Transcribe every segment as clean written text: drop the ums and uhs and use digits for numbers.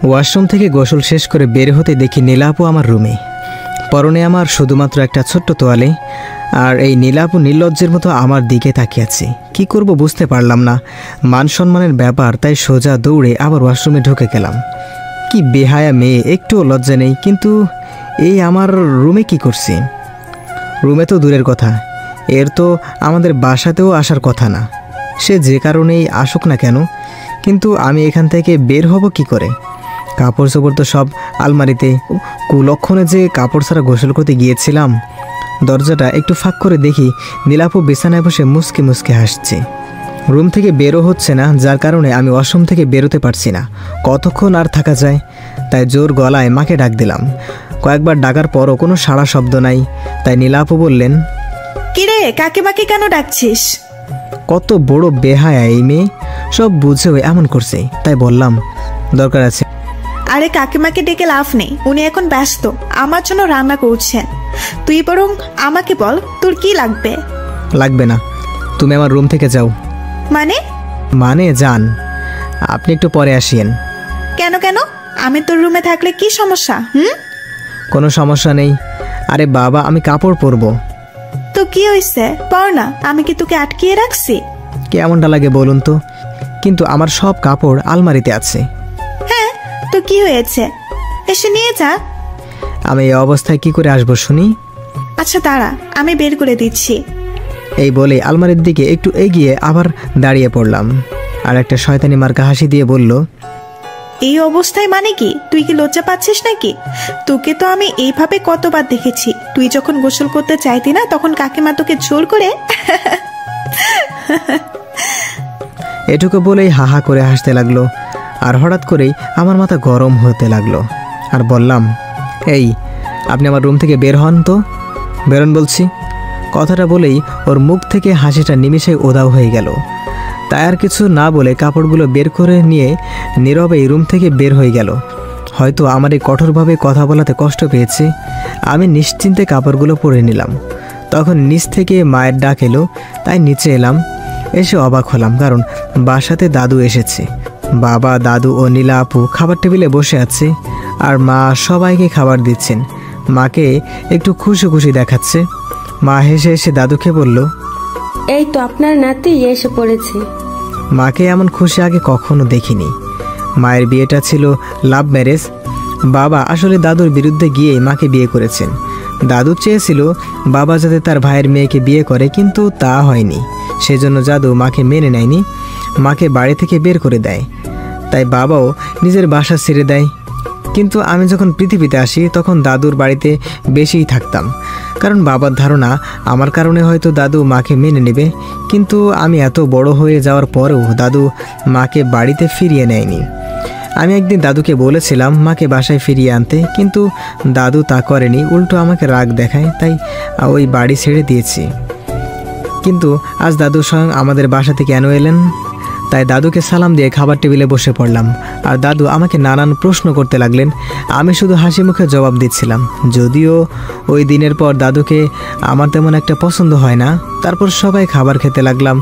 Washroom থেকে গোসল শেষ করে বের হতে দেখি নীলাপু আমার রুমে। পরনে আমার শুধুমাত্র একটা ছোট্ট তোয়ালে, আর এই নীলাপু নির্লজ্জের মতো আমার দিকে তাকিয়ে আছে। কি করব বুঝতে পারলাম না। মান সম্মানের ব্যাপার, তাই সোজা দৌড়ে আবার ওয়াশরুমে ঢুকে গেলাম। কি বেহায়া মেয়ে, একটুও লজ্জা নেই। কিন্তু এই আমার রুমে কি করছি? রুমে তো দূরের কথা, এর তো আমাদের বাসাতেও আসার কথা না। সে যে কারণেই আসুক না কেন, কিন্তু আমি এখান থেকে বের হব কি করে? কাপড় চোপড় তো সব আলমারিতে। কুলক্ষণে যে কাপড় ছাড়া গোসল করতে গিয়েছিলাম। দরজাটা একটু ফাঁক করে দেখি নীলাপু বিছানায় বসে মুচকে মুচকে হাসছে। রুম থেকে বেরো হচ্ছে না, যার কারণে আমি ওয়াশরুম থেকে বেরোতে পারছি না। কতক্ষণ আর থাকা যায়? তাই জোর গলায় মাকে ডাক দিলাম। কয়েকবার ডাকার পরও কোনো সাড়া শব্দ নাই। তাই নীলাপু বললেন, কিরে, কাকিমাকে কেন ডাকছিস? কত বড় বেহায়া এই মেয়ে, সব বুঝেও এমন করছে। তাই বললাম, দরকার আছে। আরে কাকিমাকে ডেকে লাভ নেই, উনি এখন ব্যস্ত, আমার জন্য রান্না করছেন। তুই বরং আমাকে বল, তোর কি লাগবে? লাগবে না, তুমি আমার রুম থেকে যাও। মানে যান, আপনি একটু পরে আসিয়েন। কেন কেন? আমি তোর রুমে থাকলে কি সমস্যা? কোনো সমস্যা নেই। আরে বাবা, আমি কাপড় পরবো। তো কি হয়েছে, পর না, আমি কি তোকে আটকিয়ে রাখছি? কেমনটা লাগে বলুন তো? কিন্তু আমার সব কাপড় আলমারিতে আছে। হ্যাঁ, তো কি হয়েছে, এসে নিয়ে যা। আমি এই অবস্থায় কি করে আসবো শুনি? আচ্ছা দাঁড়া, আমি বের করে দিচ্ছি। এই বলে আলমারির দিকে একটু এগিয়ে আবার দাঁড়িয়ে পড়লাম। আর একটা শয়তানি মার্কা হাসি দিয়ে বলল, এই অবস্থায় মানে কি? তুই কি লজ্জা পাচ্ছিস নাকি? তোকে তো আমি এইভাবে কতবার দেখেছি। তুই যখন গোসল করতে চাইতি না, তখন কাকিমা তোকে জোর করে। এটুকু বলেই হাহা করে হাসতে লাগলো। আর হঠাৎ করেই আমার মাথা গরম হতে লাগলো। আর বললাম, এই আপনি আমার রুম থেকে বের হন তো, বেরোন বলছি। কথাটা বলেই ওর মুখ থেকে হাসিটা নিমেষেই উধাও হয়ে গেল। তাই আর কিছু না বলে কাপড়গুলো বের করে নিয়ে নীরবেই রুম থেকে বের হয়ে গেল। হয়তো আমার এই কঠোরভাবে কথা বলাতে কষ্ট পেয়েছে। আমি নিশ্চিন্তে কাপড়গুলো পরে নিলাম। তখন নিচ থেকে মায়ের ডাক এলো, তাই নিচে এলাম। এসে অবাক হলাম, কারণ বাসাতে দাদু এসেছে। বাবা, দাদু ও নীলা আপু খাবার টেবিলে বসে আছে, আর মা সবাইকে খাবার দিচ্ছেন। মাকে একটু খুশি খুশি দেখাচ্ছে। মা হেসে এসে দাদুকে বলল, এই তো আপনার নাতি এসে পড়েছে। মাকে এমন খুশি আগে কখনো দেখিনি। মায়ের বিয়েটা ছিল লাভ ম্যারেজ। বাবা আসলে দাদুর বিরুদ্ধে গিয়ে মাকে বিয়ে করেছেন। দাদু চেয়েছিল বাবা যাতে তার ভাইয়ের মেয়েকে বিয়ে করে, কিন্তু তা হয়নি। সেজন্য দাদু মাকে মেনে নেয়নি, মাকে বাড়ি থেকে বের করে দেয়। তাই বাবাও নিজের বাসা ছেড়ে দেয়। কিন্তু আমি যখন পৃথিবীতে আসি, তখন দাদুর বাড়িতে বেশিই থাকতাম, কারণ বাবার ধারণা আমার কারণে হয়তো দাদু মাকে মেনে নেবে। কিন্তু আমি এত বড় হয়ে যাওয়ার পরেও দাদু মাকে বাড়িতে ফিরিয়ে নেয়নি। আমি একদিন দাদুকে বলেছিলাম মাকে বাসায় ফিরিয়ে আনতে, কিন্তু দাদু তা করেনি, উল্টো আমাকে রাগ দেখায়। তাই ওই বাড়ি ছেড়ে দিয়েছি। কিন্তু আজ দাদু স্বয়ং আমাদের বাসাতে কেন এলেন? তাই দাদুকে সালাম দিয়ে খাবার টেবিলে বসে পড়লাম। আর দাদু আমাকে নানান প্রশ্ন করতে লাগলেন। আমি শুধু হাসি মুখে জবাব দিচ্ছিলাম। যদিও ওই দিনের পর দাদুকে আমার তেমন একটা পছন্দ হয় না। তারপর সবাই খাবার খেতে লাগলাম।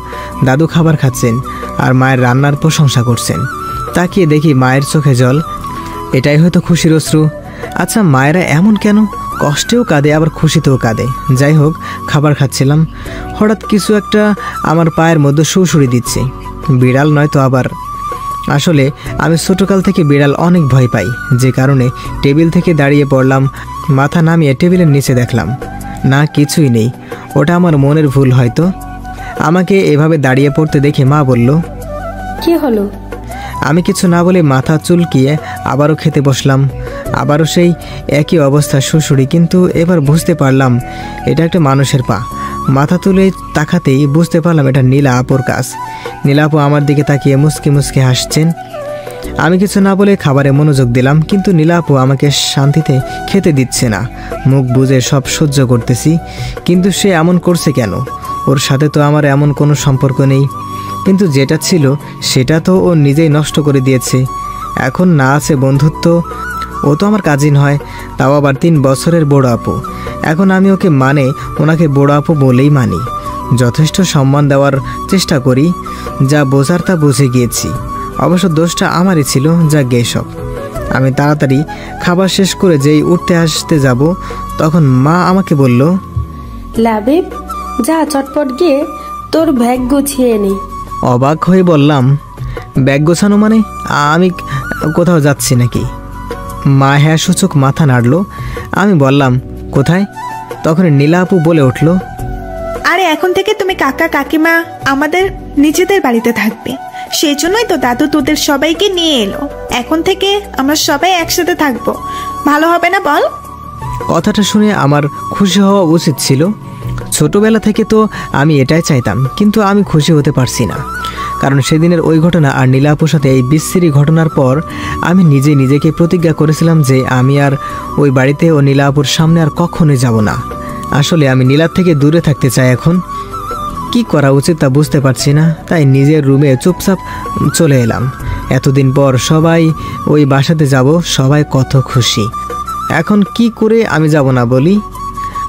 দাদু খাবার খাচ্ছেন আর মায়ের রান্নার প্রশংসা করছেন। তাকিয়ে দেখি মায়ের চোখে জল। এটাই হয়তো খুশির অশ্রু। আচ্ছা, মায়েরা এমন কেন? কষ্টেও কাঁদে, আবার খুশিতেও কাঁদে। যাই হোক, খাবার খাচ্ছিলাম, হঠাৎ কিছু একটা আমার পায়ের মধ্যে সুড়সুড়ি দিচ্ছে। বিড়াল নয়তো আবার। আসলে আমি ছোটকাল থেকে বিড়াল অনেক ভয় পাই, যে কারণে টেবিল থেকে দাঁড়িয়ে পড়লাম। মাথা নামিয়ে টেবিলের নিচে দেখলাম, না কিছুই নেই। ওটা আমার মনের ভুল হয়তো। আমাকে এভাবে দাঁড়িয়ে পড়তে দেখে মা বলল, কি হলো? আমি কিছু না বলে মাথা চুলকিয়ে আবারও খেতে বসলাম। আবারও সেই একই অবস্থা, সুড়সুড়ি। কিন্তু এবার বুঝতে পারলাম এটা একটা মানুষের পা। মাথা তুলে তাকাতেই বুঝতে পারলাম এটা নীলা আপুর কাজ। নীলা আপু আমার দিকে তাকিয়ে মুচকি মুচকি হাসছেন। আমি কিছু না বলে খাবারে মনোযোগ দিলাম, কিন্তু নীলা আপু আমাকে শান্তিতে খেতে দিচ্ছে না। মুখ বুজে সব সহ্য করতেছি, কিন্তু সে এমন করছে কেন? ওর সাথে তো আমার এমন কোনো সম্পর্ক নেই। কিন্তু যেটা ছিল সেটা তো ও নিজেই নষ্ট করে দিয়েছে। এখন না আছে বন্ধুত্ব। ও তো আমার কাজিন হয়, তাও আবার 3 বছরের বড় আপু। এখন আমি ওকে ওনাকে বড় আপু বলেই মানি। যথেষ্ট সম্মান দেওয়ার চেষ্টা করি। যা বোঝার তা বুঝে গিয়েছি। অবশ্য দোষটা আমারই ছিল, যা গেসব। আমি তাড়াতাড়ি খাবার শেষ করে যেই উঠতে আসতে যাব তখন মা আমাকে বলল, লাবিব, যা চটপট গিয়ে তোর ব্যাগ গুছিয়ে নে। অবাক হয়ে বললাম, ব্যাগ গোছানো মানে? আমি কোথাও যাচ্ছি নাকি? মা হ্যাঁ সূচক মাথা নাড়ল। আমি বললাম, কোথায়? তখন নীলা আপু বলে উঠল, আরে এখন থেকে তুমি কাকা কাকিমা আমাদের নিজেদের বাড়িতে থাকবে, সেই জন্যই তো দাদু তোদের সবাইকে নিয়ে এলো। এখন থেকে আমরা সবাই একসাথে থাকবো, ভালো হবে না বল? কথাটা শুনে আমার খুশি হওয়া উচিত ছিল। ছোটবেলা থেকে তো আমি এটাই চাইতাম, কিন্তু আমি খুশি হতে পারছি না। কারণ সেদিনের ওই ঘটনা আর নীলা আপুর সাথে এই বিশ্রী ঘটনার পর আমি নিজেকে প্রতিজ্ঞা করেছিলাম যে আমি আর ওই বাড়িতে ও নীলা আপুর সামনে আর কখনোই যাব না। আসলে আমি নীলার থেকে দূরে থাকতে চাই। এখন কি করা উচিত তা বুঝতে পারছি না, তাই নিজের রুমে চুপচাপ চলে এলাম। এতদিন পর সবাই ওই বাসাতে যাব, সবাই কত খুশি। এখন কি করে আমি যাব না বলি?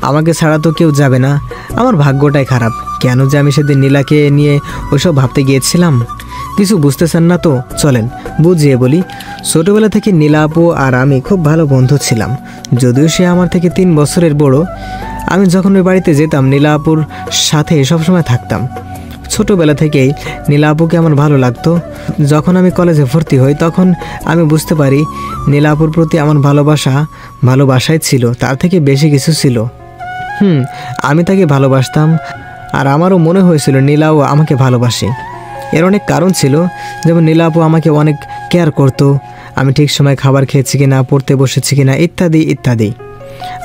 আমাকে ছাড়া তো কেউ যাবে না। আমার ভাগ্যটাই খারাপ। কেন যে আমি সেদিন নীলাকে নিয়ে ওইসব ভাবতে গিয়েছিলাম? কিছু বুঝতেছেন না তো? চলেন বুঝিয়ে বলি। ছোটোবেলা থেকে নীলা আপু আর আমি খুব ভালো বন্ধু ছিলাম, যদিও সে আমার থেকে 3 বছরের বড়। আমি যখন ওই বাড়িতে যেতাম নীলা আপুর সাথে সবসময় থাকতাম। ছোটোবেলা থেকেই নীলা আপুকে আমার ভালো লাগতো। যখন আমি কলেজে ভর্তি হই তখন আমি বুঝতে পারি নীলা আপুর প্রতি আমার ভালোবাসাই ছিল, তার থেকে বেশি কিছু ছিল। আমি তাকে ভালোবাসতাম, আর আমারও মনে হয়েছিল নীলাও আমাকে ভালোবাসে। এর অনেক কারণ ছিল, যেমন নীলা আপু আমাকে অনেক কেয়ার করতো, আমি ঠিক সময় খাবার খেয়েছি কিনা, পড়তে বসেছি কিনা, ইত্যাদি ইত্যাদি।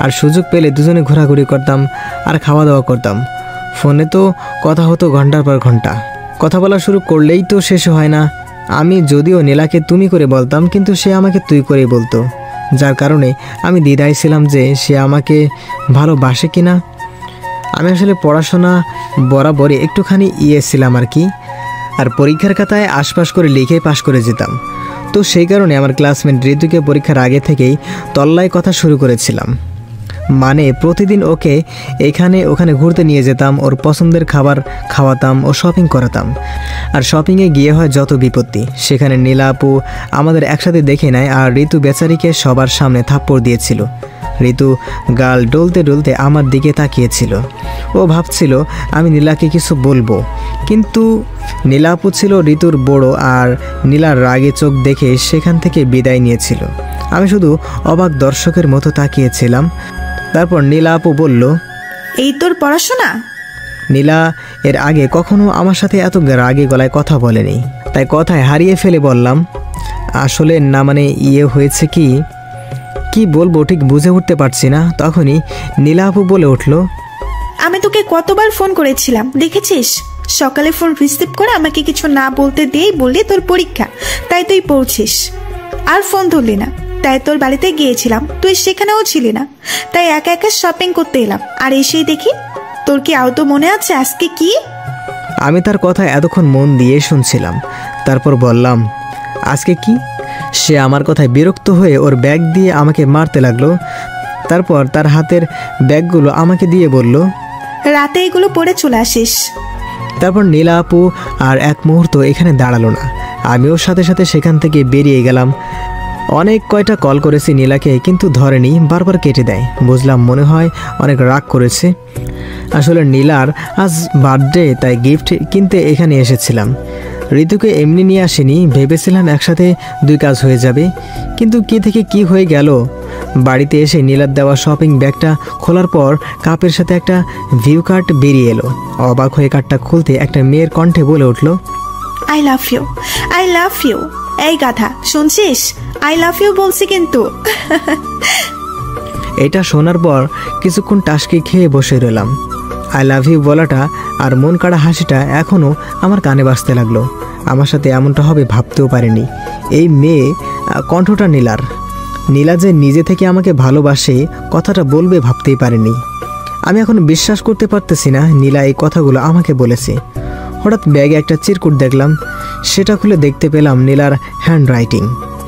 আর সুযোগ পেলে দুজনে ঘোরাঘুরি করতাম আর খাওয়া দাওয়া করতাম। ফোনে তো কথা হতো ঘন্টার পর ঘন্টা। কথা বলা শুরু করলেই তো শেষ হয় না। আমি যদিও নীলাকে তুমি করে বলতাম, কিন্তু সে আমাকে তুই করেই বলতো, যার কারণে আমি দ্বিধায় ছিলাম যে সে আমাকে ভালোবাসে কিনা। আমি আসলে পড়াশোনা বরাবরই একটুখানি ছিলাম আর কি, আর পরীক্ষার খাতায় আশপাশ করে লিখে পাশ করে যেতাম। তো সেই কারণে আমার ক্লাসমেট ঋতুকে পরীক্ষার আগে থেকেই তল্লায় কথা শুরু করেছিলাম। মানে প্রতিদিন ওকে এখানে ওখানে ঘুরতে নিয়ে যেতাম, ওর পছন্দের খাবার খাওয়াতাম ও শপিং করাতাম। আর শপিংয়ে গিয়ে হয় যত বিপত্তি। সেখানে নীলা আপু আমাদের একসাথে দেখে নেয়, আর ঋতু বেচারিকে সবার সামনে থাপ্পড় দিয়েছিল। ঋতু গাল ডলতে ডলতে আমার দিকে তাকিয়েছিল। ও ভাবছিল আমি নীলাকে কিছু বলবো, কিন্তু নীলা আপু ছিল ঋতুর বড়, আর নীলার রাগে চোখ দেখে সেখান থেকে বিদায় নিয়েছিল। আমি শুধু অবাক দর্শকের মতো তাকিয়েছিলাম। তারপর নীলা আপু বলল, এই তোর পড়াশোনা? নীলা এর আগে কখনো আমার সাথে এত রাগে গলায় কথা বলেনি, তাই কথায় হারিয়ে ফেলে বললাম, আসলে না মানে হয়েছে কি বলবো ঠিক বুঝে উঠতে পারছি না। তখনই নীলা আপু বলে উঠল, আমি তোকে কতবার ফোন করেছিলাম দেখেছিস? সকালে ফোন রিসিভ করে আমাকে কিছু না বলতে দিয়েই বললি তোর পরীক্ষা, তাই তুই পড়ছিস। আর ফোন ধরলি না, তাই তোর বাড়িতে গিয়েছিলাম, তুই সেখানেও ছিলি না, তাই একা একা শপিং করতে এলাম। আর এসেই দেখি তোর কি আদৌ মনে আছে আজকে কি? আমি তার কথা এতক্ষণ মন দিয়ে শুনছিলাম। তারপর বললাম, আজকে কি? সে আমার কথায় বিরক্ত হয়ে ওর ব্যাগ দিয়ে আমাকে মারতে লাগলো। তারপর তার হাতের ব্যাগগুলো আমাকে দিয়ে বলল, রাতে এগুলো পরে চলে আসিস। তারপর নীলা আপু আর এক মুহূর্ত এখানে দাঁড়ালো না। আমি ওর সাথে সাথে সেখান থেকে বেরিয়ে গেলাম। অনেক কয়টা কল করেছি নীলাকে, কিন্তু ধরেনি, বারবার কেটে দেয়। বুঝলাম মনে হয় অনেক রাগ করেছে। আসলে নীলার আজ বার্থডে, তাই গিফট কিনতে এখানে এসেছিলাম। ঋতুকে এমনি নিয়ে আসিনি, ভেবেছিলাম একসাথে 2 কাজ হয়ে যাবে, কিন্তু কি থেকে কি হয়ে গেল। বাড়িতে এসে নীলার দেওয়া শপিং ব্যাগটা খোলার পর কাপের সাথে একটা ভিউ কার্ড বেরিয়ে এলো। অবাক হয়ে কার্ডটা খুলতে একটা মেয়ের কণ্ঠে বলে উঠল, I love you, I love you. এই গাধা, শুনছিস? আই লাভ ইউ বলছি কিন্তু। এটা শোনার পর কিছুক্ষণ টাসকি খেয়ে বসে রইলাম। আই লাভ ইউ বলাটা আর মন কাড়া হাসিটা এখনও আমার কানে বাজতে লাগলো। আমার সাথে এমনটা হবে ভাবতেও পারিনি। এই মেয়ে কণ্ঠটা নীলা যে নিজে থেকে আমাকে ভালোবাসে কথাটা বলবে ভাবতেই পারিনি। আমি এখন বিশ্বাস করতে পারতেছি না নীলা এই কথাগুলো আমাকে বলেছে। হঠাৎ ব্যাগে একটা চিরকুট দেখলাম। সেটা খুলে দেখতে পেলাম নীলার হ্যান্ড রাইটিং।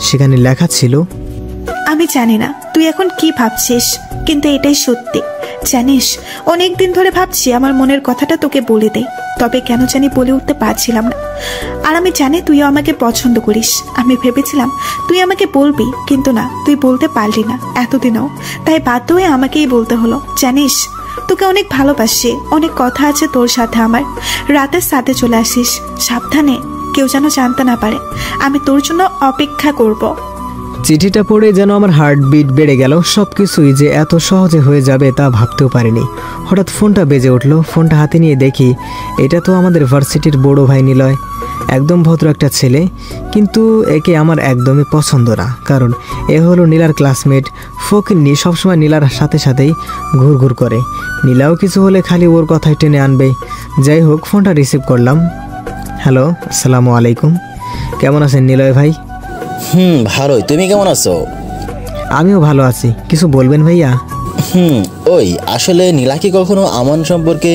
সেখানে লেখা ছিল, আমি জানি না তুই এখন কি ভাবছিস, কিন্তু এটাই সত্যি। জানিস, অনেক দিন ধরে ভাবছি আমার মনের কথাটা তোকে বলে দেই, তবে কেন জানি বলে উঠতে পারছিলাম না। আর আমি জানি তুইও আমাকে পছন্দ করিস। আমি ভেবেছিলাম তুই আমাকে বলবি, কিন্তু না, তুই বলতে পারলি না এতদিনও, তাই বাধ্য হয়ে আমাকেই বলতে হলো। জানিস, তোকে অনেক ভালোবাসি, অনেক কথা আছে তোর সাথে আমার। রাতের সাথে চলে আসিস, সাবধানে, কেউ যেন জানতে না পারে। আমি তোর জন্য অপেক্ষা করব। চিঠিটা পড়ে যেন আমার হার্টবিট বেড়ে গেল। সব কিছুই যে এত সহজে হয়ে যাবে তা ভাবতেও পারিনি। হঠাৎ ফোনটা বেজে উঠলো। ফোনটা হাতে নিয়ে দেখি এটা তো আমাদের ভার্সিটির বড় ভাই নিলয়। একদম ভদ্র একটা ছেলে, কিন্তু একে আমার একদমই পছন্দ না। কারণ এ হলো নীলার ক্লাসমেট ফকিন্নি, সবসময় নীলার সাথে সাথেই ঘুরঘুর করে। নীলাও কিছু হলে খালি ওর কথাই টেনে আনবে। যাই হোক, ফোনটা রিসিভ করলাম। হ্যালো, আসসালামু আলাইকুম। কেমন আছেন নিলয় ভাই? ভালোই। তুমি কেমন আছো? আমিও ভালো আছি। কিছু বলবেন ভাইয়া? ওই আসলে নীলা কি কখনো আমান সম্পর্কে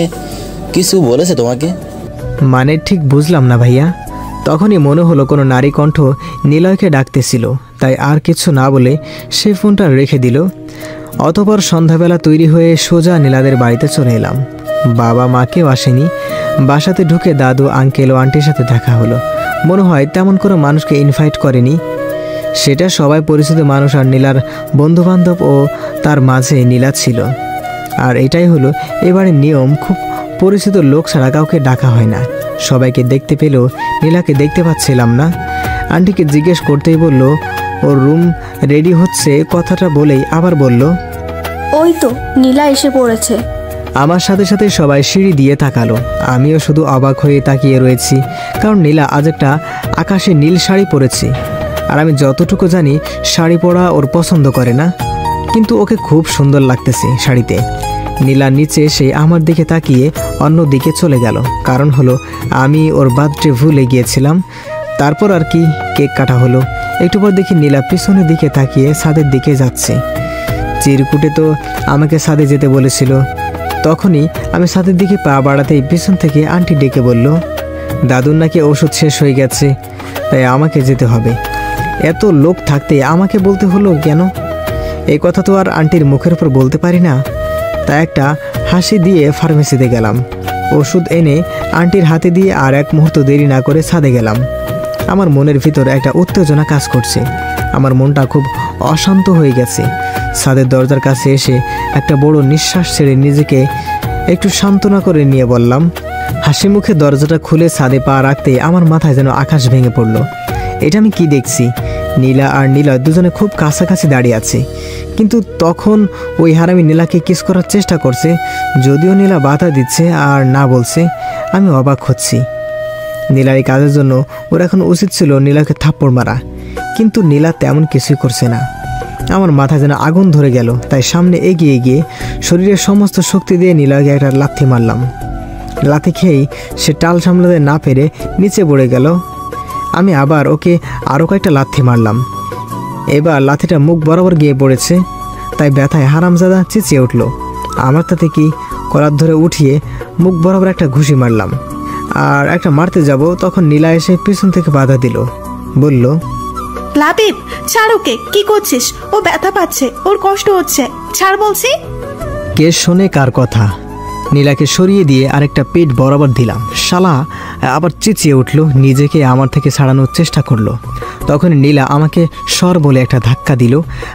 কিছু বলেছে তোমাকে? মানে ঠিক বুঝলাম না ভাইয়া। তখনই মনে হলো কোনো নারী কণ্ঠ নিলয়কে ডাকতেছিল, তাই আর কিছু না বলে সে ফোনটা রেখে দিল। অতপর সন্ধ্যাবেলা তৈরি হয়ে সোজা নীলাদের বাড়িতে চলে এলাম। বাবা মাকেও আসেনি। বাসাতে ঢুকে দাদু, আঙ্কেল ও আন্টির সাথে দেখা হলো। মনে হয় তেমন কোনো মানুষকে ইনভাইট করেনি। সেটা সবাই পরিচিত মানুষ আর নীলার বন্ধুবান্ধব, ও তার মাঝে নীলা ছিল। আর এটাই হলো এবারে নিয়ম, খুব পরিচিত লোক ছাড়া কাউকে ডাকা হয় না। সবাইকে দেখতে পেলেও নীলাকে দেখতে পাচ্ছিলাম না। আন্টিকে জিজ্ঞেস করতেই বলল ওর রুম রেডি হচ্ছে। কথাটা বলেই আবার বলল, ওই তো নীলা এসে পড়েছে। আমার সাথে সাথে সবাই সিঁড়ি দিয়ে তাকালো। আমিও শুধু অবাক হয়ে তাকিয়ে রয়েছি, কারণ নীলা আজ একটা আকাশে নীল শাড়ি পরেছে। আর আমি যতটুকু জানি শাড়ি পরা ওর পছন্দ করে না, কিন্তু ওকে খুব সুন্দর লাগতেছে শাড়িতে। নীলা নিচে এসে আমার দিকে তাকিয়ে অন্য দিকে চলে গেল। কারণ হলো আমি ওর বার্থডে ভুলে গিয়েছিলাম। তারপর আর কি, কেক কাটা হলো। একটু পর দেখি নীলা পিছনের দিকে তাকিয়ে ছাদের দিকে যাচ্ছে। চিরকুটে তো আমাকে ছাদে যেতে বলেছিল। তখনই আমি ছাদের দিকে পা বাড়াতেই পিছন থেকে আন্টি ডেকে বলল, দাদুর নাকি ওষুধ শেষ হয়ে গেছে, তাই আমাকে যেতে হবে। এত লোক থাকতে আমাকে বলতে হলো কেন? এই কথা তো আর আন্টির মুখের উপর বলতে পারি না। তাই একটা হাসি দিয়ে ফার্মেসিতে গেলাম। ওষুধ এনে আন্টির হাতে দিয়ে আর এক মুহূর্ত দেরি না করে ছাদে গেলাম। আমার মনের ভিতর একটা উত্তেজনা কাজ করছে। আমার মনটা খুব অশান্ত হয়ে গেছে। ছাদের দরজার কাছে এসে একটা বড় নিঃশ্বাস ছেড়ে নিজেকে একটু সান্ত্বনা করে নিয়ে বললাম। হাসি মুখে দরজাটা খুলে ছাদে পা রাখতে আমার মাথায় যেন আকাশ ভেঙে পড়ল। এটা আমি কি দেখছি? নীলা আর নীলয় দুজনে খুব কাছাকাছি দাঁড়িয়ে আছে, কিন্তু তখন ওই হারামি নীলাকে কিস করার চেষ্টা করছে। যদিও নীলা বাধা দিচ্ছে আর না বলছে, আমি অবাক হচ্ছি। নীলার এই কাজের জন্য ওর এখন উচিত ছিল নীলাকে থাপ্পড় মারা, কিন্তু নীলা তেমন কিছুই করছে না। আমার মাথায় যেন আগুন ধরে গেল। তাই সামনে এগিয়ে গিয়ে শরীরের সমস্ত শক্তি দিয়ে নীলাকে একটা লাথি মারলাম। লাথি খেয়েই সে টাল সামলাতে না পেরে নিচে পড়ে গেল। আমি আবার ওকে আরও কয়েকটা লাথি মারলাম। এবার লাথিটা মুখ বরাবর গিয়ে পড়েছে, তাই ব্যথায় হারামজাদা চেঁচিয়ে উঠল। আমার তাতে কি, কলার ধরে উঠিয়ে মুখ বরাবর একটা ঘুষি মারলাম। আর একটা মারতে যাব, তখন নীলা এসে পিছন থেকে বাধা দিল। বলল, লাবিব, ছাড় ওকে। কি করছিস? ও ব্যথা পাচ্ছে, ওর কষ্ট হচ্ছে, ছাড় বলছি। কে শোনে কার কথা? নীলাকে সরিয়ে দিয়ে আরেকটা পেট বরাবর দিলাম। শালা আবার চেঁচিয়ে উঠল, নিজেকে আমার থেকে ছাড়ানোর চেষ্টা করলো। তখন নীলা আমাকে সর বলে একটা ধাক্কা দিল।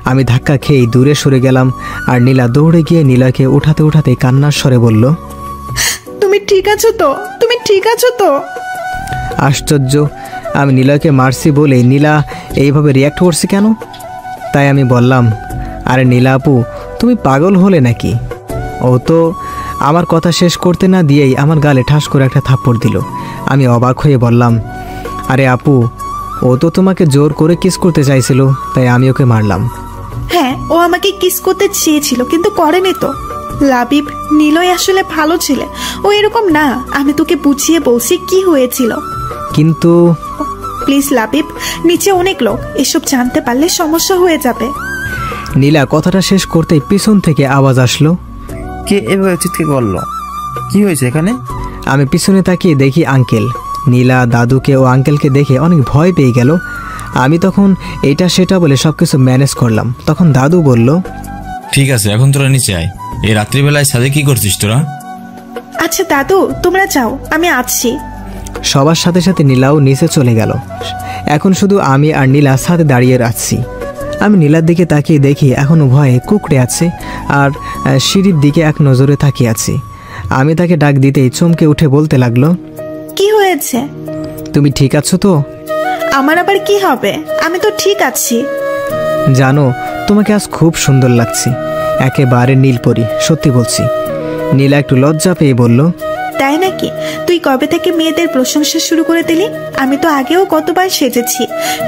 আমি ধাক্কা খেয়েই দূরে সরে গেলাম। আর নীলা দৌড়ে গিয়ে নীলাকে উঠাতে উঠাতে কান্নার স্বরে বলল, তুমি ঠিক আছো তো? তুমি ঠিক আছো তো? আশ্চর্য, আমি নীলাকে মারছি বলে নীলা এইভাবে রিয়াক্ট করছে কেন? তাই আমি বললাম, আরে নীলা আপু, তুমি পাগল হলে নাকি? ও তো আমার কথা শেষ করতে না দিয়েই আমার গালে ঠাস করে একটা থাপ্পড় দিল। আমি অবাক হয়ে বললাম, আরে আপু, ও তো তোমাকে জোর করে কিস করতে চাইছিল, তাই আমি ওকে মারলাম। হ্যাঁ, ও আমাকে কিস করতে চেয়েছিল, কিন্তু করেনি তো। লাবিব, নীলয় আসলে ভালো ছেলে, ও এরকম না। আমি তোকে বুঝিয়ে বলছি কি হয়েছিল। কিন্তু প্লিজ লাবিব, নিচে অনেক লোক, এসব জানতে পারলে সমস্যা হয়ে যাবে। নীলা কথাটা শেষ করতেই পিছন থেকে আওয়াজ আসলো। কে এভাবে চিৎকার করলো? কি হয়েছে এখানে? আমি পিছনে তাকিয়ে দেখি আঙ্কেল। নীলা দাদুকে ও আঙ্কেলকে দেখে অনেক ভয় পেয়ে গেল। আমি তখন এটা সেটা বলে সব কিছু ম্যানেজ করলাম। তখন দাদু বলল, ঠিক আছে, এখন তোরা নিচে আয়, এই রাত্রিবেলায় ছাদে কি করছিস তোরা? আচ্ছা দাদু, তোমরা যাও, আমি আছি। সবার সাথে সাথে নীলাও নিচে চলে গেল। এখন শুধু আমি আর নীলা সাথে দাঁড়িয়ে আছি। আমি নীলার দিকে তাকিয়ে দেখি এখনও ভয়ে কুঁকড়ে আছে আর সিঁড়ির দিকে এক নজরে তাকিয়ে আছি। আমি তাকে ডাক দিতেই চমকে উঠে বলতে লাগলো, কি হয়েছে? তুমি ঠিক আছো তো? আমার আবার কি হবে, আমি তো ঠিক আছি। জানো, তোমাকে আজ খুব সুন্দর লাগছে, একেবারে নীলপরি, সত্যি বলছি। নীলা একটু লজ্জা পেয়ে বলল, তাই নাকি? তুই কবে থেকে মেয়েদের প্রশংসা শুরু করে দিলি? আমি তো আগেও কতবার সেজেছি,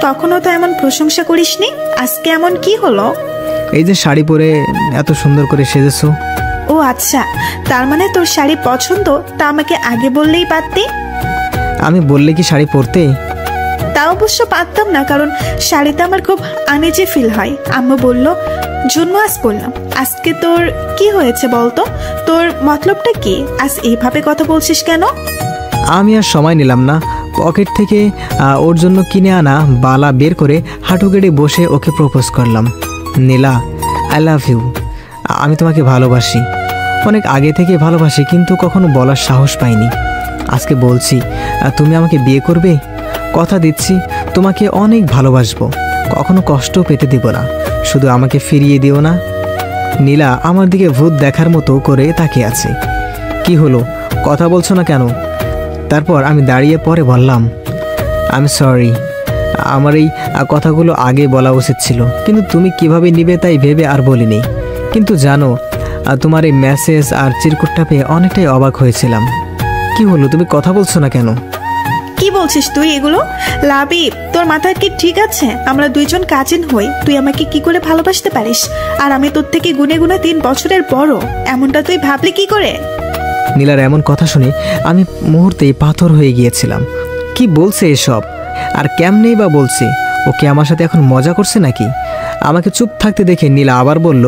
কখনো তো এমন প্রশংসা করিসনি। আজকে এমন কি হলো? এই যে শাড়ি পরে এত সুন্দর করে সেজেছো। ও আচ্ছা, তার মানে তোর শাড়ি পছন্দ, তা আমাকে আগে বললেই পারতি। আমি বললে কি শাড়ি পরতে? তা অবশ্য পারতাম না, কারণ শাড়িতে আমার খুব আনইজি ফিল হয়। আম্মু বলল জন্য আজ বললাম। আজকে তোর কি হয়েছে বলতো? তোর মতলবটা কি? আজ এইভাবে কথা বলছিস কেন? আমি আর সময় নিলাম না, পকেট থেকে ওর জন্য কিনে আনা বালা বের করে হাঁটু গেড়ে বসে ওকে প্রপোজ করলাম। নীলা, আই লাভ ইউ। আমি তোমাকে ভালোবাসি, অনেক আগে থেকে ভালোবাসি, কিন্তু কখনো বলার সাহস পাইনি। আজকে বলছি, তুমি আমাকে বিয়ে করবে? কথা দিচ্ছি তোমাকে অনেক ভালোবাসবো, কখনো কষ্ট পেতে দেব না, শুধু আমাকে ফিরিয়ে দিও না। নীলা আমার দিকে ভূত দেখার মতো করে তাকিয়ে আছে। কি হলো, কথা বলছো না কেন? তারপর আমি দাঁড়িয়ে পরে বললাম, আই এম সরি, আমার এই কথাগুলো আগে বলা উচিত ছিল, কিন্তু তুমি কিভাবে নিবে তাই ভেবে আর বলিনি। কিন্তু জানো, তোমার এই মেসেজ আর চিরকুটটা পেয়ে অনেকটাই অবাক হয়েছিলাম। কি হলো, তুমি কথা বলছো না কেন? কি বলছিস তুই এগুলো? লাবিব, তোর মাথা কি ঠিক আছে? আমরা দুইজন কাজিন হই, তুই আমাকে কি করে ভালোবাসতে পারিস? আর আমি তোর থেকে গুনে গুনে 3 বছরের বড়, এমনটা তুই ভাবলি কি করে? নীলার এমন কথা শুনে আমি মুহূর্তেই পাথর হয়ে গিয়েছিলাম। কি বলছে এসব? আর কেমনেই বা বলছে? ও কি আমার সাথে এখন মজা করছে নাকি? আমাকে চুপ থাকতে দেখে নীলা আবার বলল,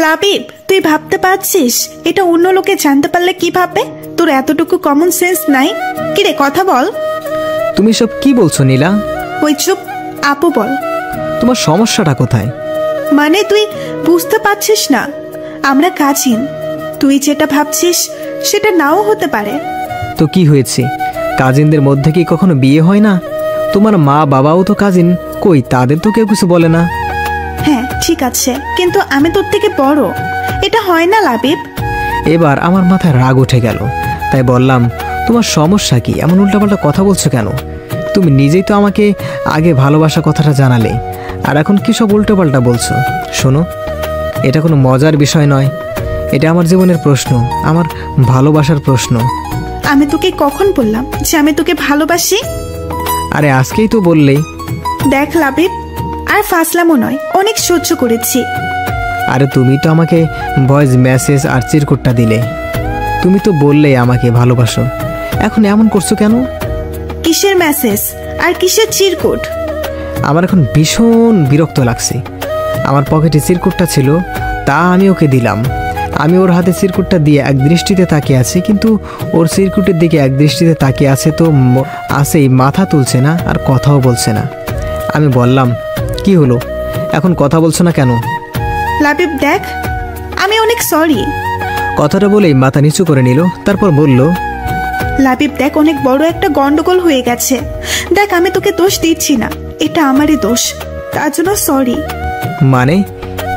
লাবিব, তুই ভাবতে পারছিস এটা অন্য লোকে জানতে পারলে কি ভাববে? তোর এতটুকু কমন সেন্স নাই? কিরে, কথা বল। তুমি সব কি বলছো নীলা? ওই চুপ, আপু বল। তোমার সমস্যাটা কোথায়? মানে তুই বুঝতে পারছিস না? আমরা কাজিন, তুই যেটা ভাবছিস সেটা নাও হতে পারে। তো কি হয়েছে? কাজিনদের মধ্যে কি কখনো বিয়ে হয় না? তোমার মা বাবাও তো কাজিন, কই তাদের তো কেউ কিছু বলে না। হ্যাঁ ঠিক আছে, কিন্তু আমি তোর থেকে বড়, এটা হয় না লাবিব। এবার আমার মাথায় রাগ উঠে গেল, তাই বললাম, তোমার সমস্যা কি? এমন উল্টাপাল্টা কথা বলছো কেন? তুমি নিজেই তো আমাকে আগে ভালোবাসা কথাটা জানালে, আর এখন কি সব উল্টোপাল্টা বলছো? শোনো, এটা কোনো মজার বিষয় নয়, এটা আমার জীবনের প্রশ্ন, আমার ভালোবাসার প্রশ্ন। আমি তোকে কখন বললাম যে আমি তোকে ভালোবাসি? আরে আজকেই তো বললেই। দেখ লাবিব, আর ফাসলামও নয়, অনেক সহ্য করেছি। আরে তুমি তো আমাকে ভয়েস মেসেজ আর চিরকুটটা দিলে, তুমি তো বললেই আমাকে ভালোবাসো, এখন এমন করছো কেন? কিসের মেসেজ আর কিসের চিরকুট? আমার এখন ভীষণ বিরক্ত লাগছে। আমার পকেটে চিরকুটটা ছিল, তা আমি ওকে দিলাম। আমি ওর হাতে চিরকুটটা দিয়ে এক দৃষ্টিতে তাকিয়ে আছি, কিন্তু ওর চিরকুটের দিকে এক দৃষ্টিতে তাকিয়ে আছে তো আসেই, মাথা তুলছে না আর কথাও বলছে না। আমি বললাম, কি হলো, এখন কথা বলছো না কেন? লাবিব দেখ, আমি অনেক সরি। কথাটা বলেই মাথা নিচু করে নিল, তারপর বলল, লাবিব দেখ, অনেক বড় একটা গন্ডগোল হয়ে গেছে। দেখ, আমি তোকে দোষ দিচ্ছি না, এটা আমারই দোষ, তার জন্য সরি। মানে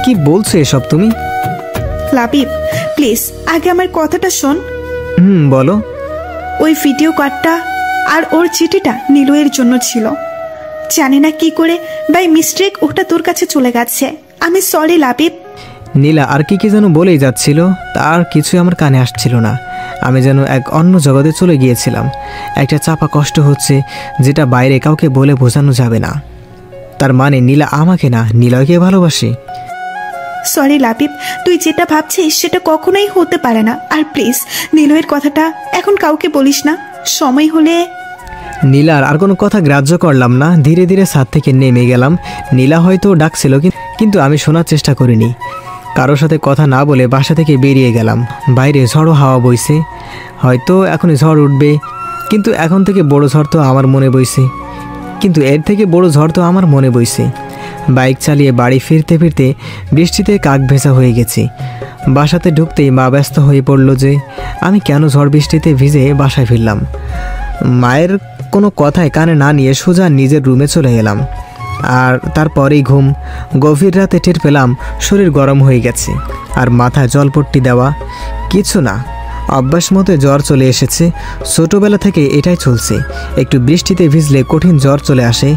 কি বলছো এসব তুমি? লাবিব প্লিজ, আগে আমার কথাটা শোন। বলো। ওই ভিডিও কার্ডটা আর ওর চিঠিটা নীলয়ের জন্য ছিল। জানি না কি করে বাই মিস্টেক ওটা তোর কাছে চলে গেছে। আমি সরি লাবিব। নীলা আর কি যেন বলেই যাচ্ছিল, তার কিছু আমার কানে আসছিল না। আমি যেন এক অন্য জগতে চলে গিয়েছিলাম। একটা চাপা কষ্ট হচ্ছে, যেটা বাইরে কাউকে বলে বোঝানো যাবে না। তার মানে নীলা আমাকে না, নীলয়কে ভালোবাসে। সরি লাবিব, তুই যেটা ভাবছিস সেটা কখনোই হতে পারে না। আর প্লিজ নীলয়ের কথাটা এখন কাউকে বলিস না, সময় হলে। নীলার আর কোনো কথা গ্রাহ্য করলাম না, ধীরে ধীরে ছাদ থেকে নেমে গেলাম। নীলা হয়তো ডাকছিল, কিন্তু আমি শোনার চেষ্টা করিনি। কারোর সাথে কথা না বলে বাসা থেকে বেরিয়ে গেলাম। বাইরে ঝড়ো হাওয়া বইছে, হয়তো এখনই ঝড় উঠবে, কিন্তু এখন থেকে বড় ঝড় তো আমার মনে বইছে, কিন্তু এর থেকে বড় ঝড় তো আমার মনে বইছে। বাইক চালিয়ে বাড়ি ফিরতে ফিরতে বৃষ্টিতে কাক ভেজা হয়ে গেছি। বাসাতে ঢুকতেই মা ব্যস্ত হয়ে পড়ল যে আমি কেন ঝড় বৃষ্টিতে ভিজে বাসায় ফিরলাম। মায়ের কোনো কথায় কানে না নিয়ে সোজা নিজের রুমে চলে এলাম। আর তারপরেই ঘুম। গভীর রাতে টের পেলাম শরীর গরম হয়ে গেছে আর মাথায় জলপট্টি দেওয়া। কিছু না, অভ্যাস মতো জ্বর চলে এসেছে। ছোটোবেলা থেকে এটাই চলছে, একটু বৃষ্টিতে ভিজলে কঠিন জ্বর চলে আসে।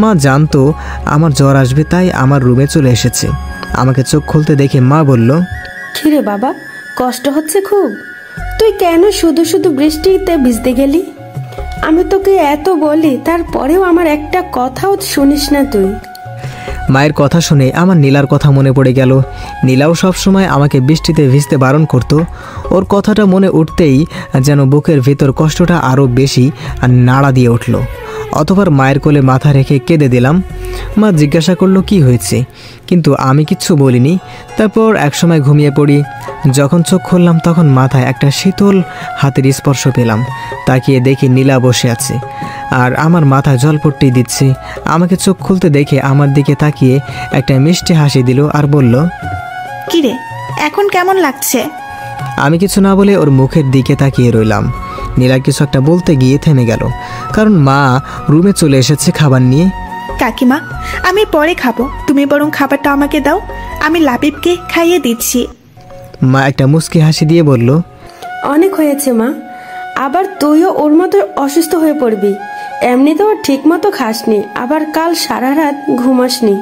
মা জানতো আমার জ্বর আসবে, তাই আমার রুমে চলে এসেছে। আমাকে চোখ খুলতে দেখে মা বলল, কিরে বাবা, কষ্ট হচ্ছে খুব? তুই কেন শুধু শুধু বৃষ্টিতে ভিজতে গেলি? আমি তোকে এত বলি, তারপরেও আমার একটা কথাও শুনিস না তুই। মায়ের কথা শুনে আমার নীলার কথা মনে পড়ে গেল। নীলাও সবসময় আমাকে বৃষ্টিতে ভিজতে বারণ করত। ওর কথাটা মনে উঠতেই যেন বুকের ভেতর কষ্টটা আরও বেশি আর নাড়া দিয়ে উঠল। অতঃপর মায়ের কোলে মাথা রেখে কেঁদে দিলাম। মা জিজ্ঞাসা করলো কি হয়েছে, কিন্তু আমি কিচ্ছু বলিনি। তারপর একসময় ঘুমিয়ে পড়ি। যখন চোখ খুললাম তখন মাথায় একটা শীতল হাতের স্পর্শ পেলাম। তাকিয়ে দেখি নীলা বসে আছে আর আমার মাথায় জলপট্টি দিচ্ছে। আমাকে চোখ খুলতে দেখে আমার দিকে তাকিয়ে একটা মিষ্টি হাসি দিল আর বলল, কিরে, এখন কেমন লাগছে? আমি কিছু না বলে ওর মুখের দিকে তাকিয়ে রইলাম। নীলা কিছু একটা বলতে গিয়ে থেমে গেল, কারণ মা রুমে চলে এসেছে খাবার নিয়ে। কাকিমা, আমি পরে খাবো, তুমি বরং খাবারটা আমাকে দাও, আমি লাবিবকে খাইয়ে দিচ্ছি। মা একটা মুচকি হাসি দিয়ে বলল, অনেক হয়েছে মা, আবার তুইও ওর মতো অসুস্থ হয়ে পড়বি। এমনিতেও ঠিক মতো খাসনি, আবার কাল সারা রাত ঘুমাসনি।